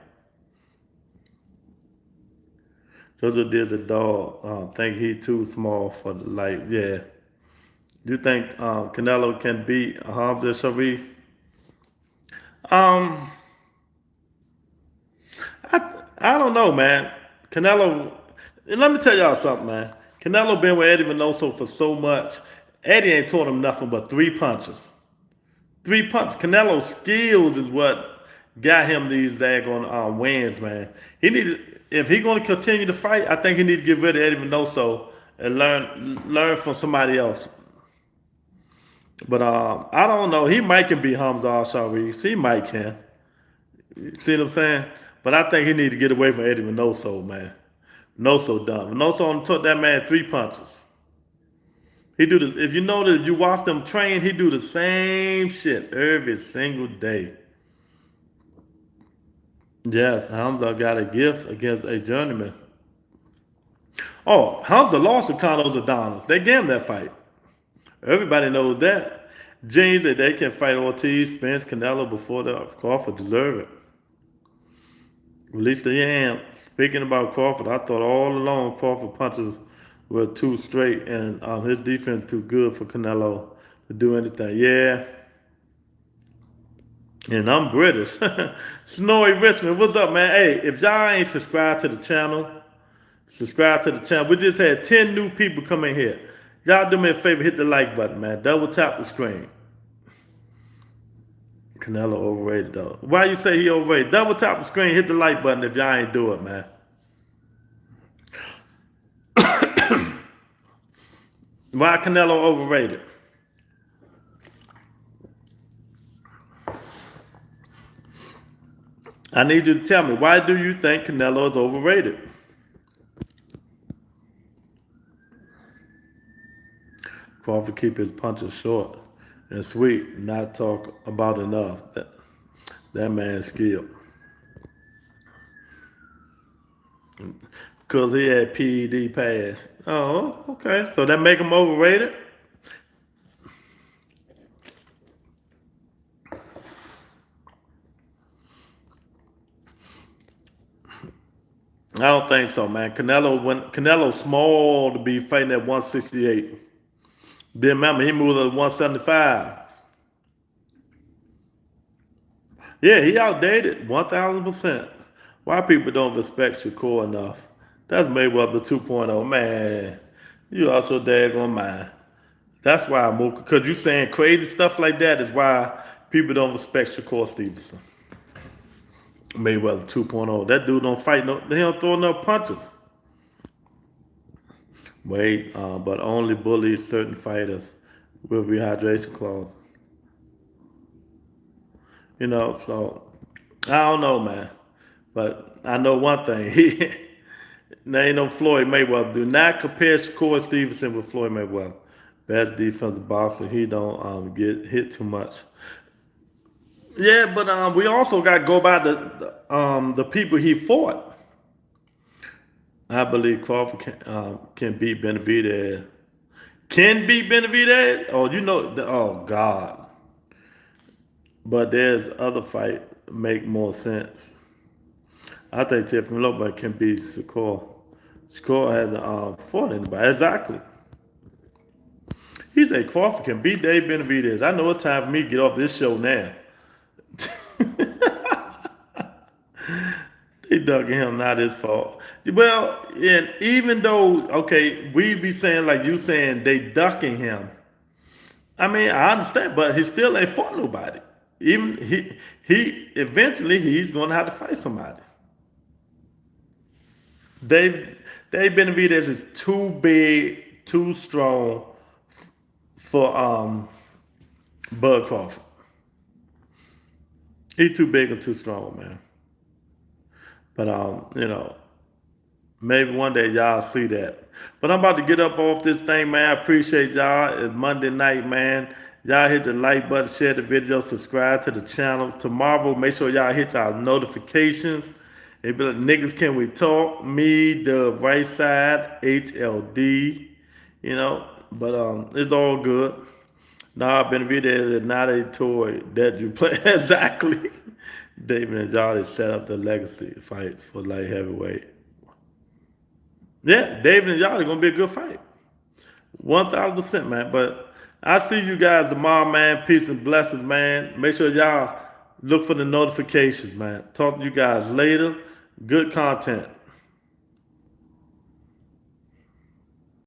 Jojo did the dog. Think he too small for the light. Yeah. You think Canelo can beat Hamza Sharif? Um, I don't know, man. Canelo. Let me tell y'all something, man. Canelo been with Eddie Minoso for so much. Eddie ain't taught him nothing but 3 punches. 3 punches. Canelo's skills is what got him these daggone wins, man. He needed, if he going to continue to fight, I think he need to get rid of Eddie Minoso and learn from somebody else. But I don't know. He might can beat Hamza Al-Sharif. He might can. You see what I'm saying? But I think he need to get away from Eddie Minoso, man. Minoso dumb. Minoso only took that man 3 punches. He do the, if you know that you watch them train, he do the same shit every single day. Yes, Hamza got a gift against a journeyman. Oh, Hamza lost to Carlos Adonis. They gave him that fight. Everybody knows that. James that they can fight Ortiz, Spence, Canelo before the Crawford deserve it. Release the hand. Speaking about Crawford, I thought all along Crawford punches were too straight and his defense too good for Canelo to do anything. Yeah. And I'm British. Snowy Richmond, what's up, man? Hey, if y'all ain't subscribed to the channel, subscribe to the channel. We just had 10 new people come in here. Y'all do me a favor, hit the like button, man. Double tap the screen. Canelo overrated, though. Why you say he overrated? Double tap the screen, hit the like button if y'all ain't do it, man. Why Canelo overrated? I need you to tell me, why do you think Canelo is overrated? Crawford keep his punches short and sweet, not talk about enough. That man's skilled. Because he had PED pass. Oh, okay. So that make him overrated? I don't think so, man. Canelo's small to be fighting at 168. Then remember, he moved to 175. Yeah, he outdated 1,000%. Why people don't respect Shakur enough? That's Mayweather 2.0. Man, you out your daggone mind. That's why I moved. Because you saying crazy stuff like that is why people don't respect Shakur Stevenson. Mayweather 2.0. That dude don't fight no. He don't throw enough punches. Wait, but only bully certain fighters with rehydration clause. You know, so I don't know, man. But I know one thing. There ain't no Floyd Mayweather. Do not compare Shakur Stevenson with Floyd Mayweather. Best defensive boxer. He don't get hit too much. Yeah, but we also got to go by the people he fought. I believe Crawford can beat Benavidez. Can beat Benavidez? Oh, you know, oh God. But there's other fight make more sense. I think Tiffany Lopez can beat Shakur. Shakur hasn't fought anybody. Exactly. He said Crawford can beat Dave Benavidez. I know it's time for me to get off this show now. They dug him, not his fault. Well, and even though, okay, we be saying like you saying they ducking him. I mean, I understand, but he still ain't fought nobody. Even he eventually he's gonna have to fight somebody. Dave Benavidez is too big, too strong for Bud Crawford. He's too big and too strong, man. But you know, Maybe one day y'all see that. But I'm about to get up off this thing, man. I appreciate y'all. It's Monday night, man. Y'all hit the like button, share the video, subscribe to the channel. Tomorrow, make sure y'all hit y'all notifications. It be like, niggas, can we talk? Me, the right side, HLD, you know. But it's all good. Nah, Benavidez is not a toy that you play. Exactly. David and Jolly set up the legacy fight for light heavyweight. Yeah, David and Jolly gonna be a good fight. 1000%, man. But I see you guys tomorrow, man. Peace and blessings, man. Make sure y'all look for the notifications, man. Talk to you guys later. Good content.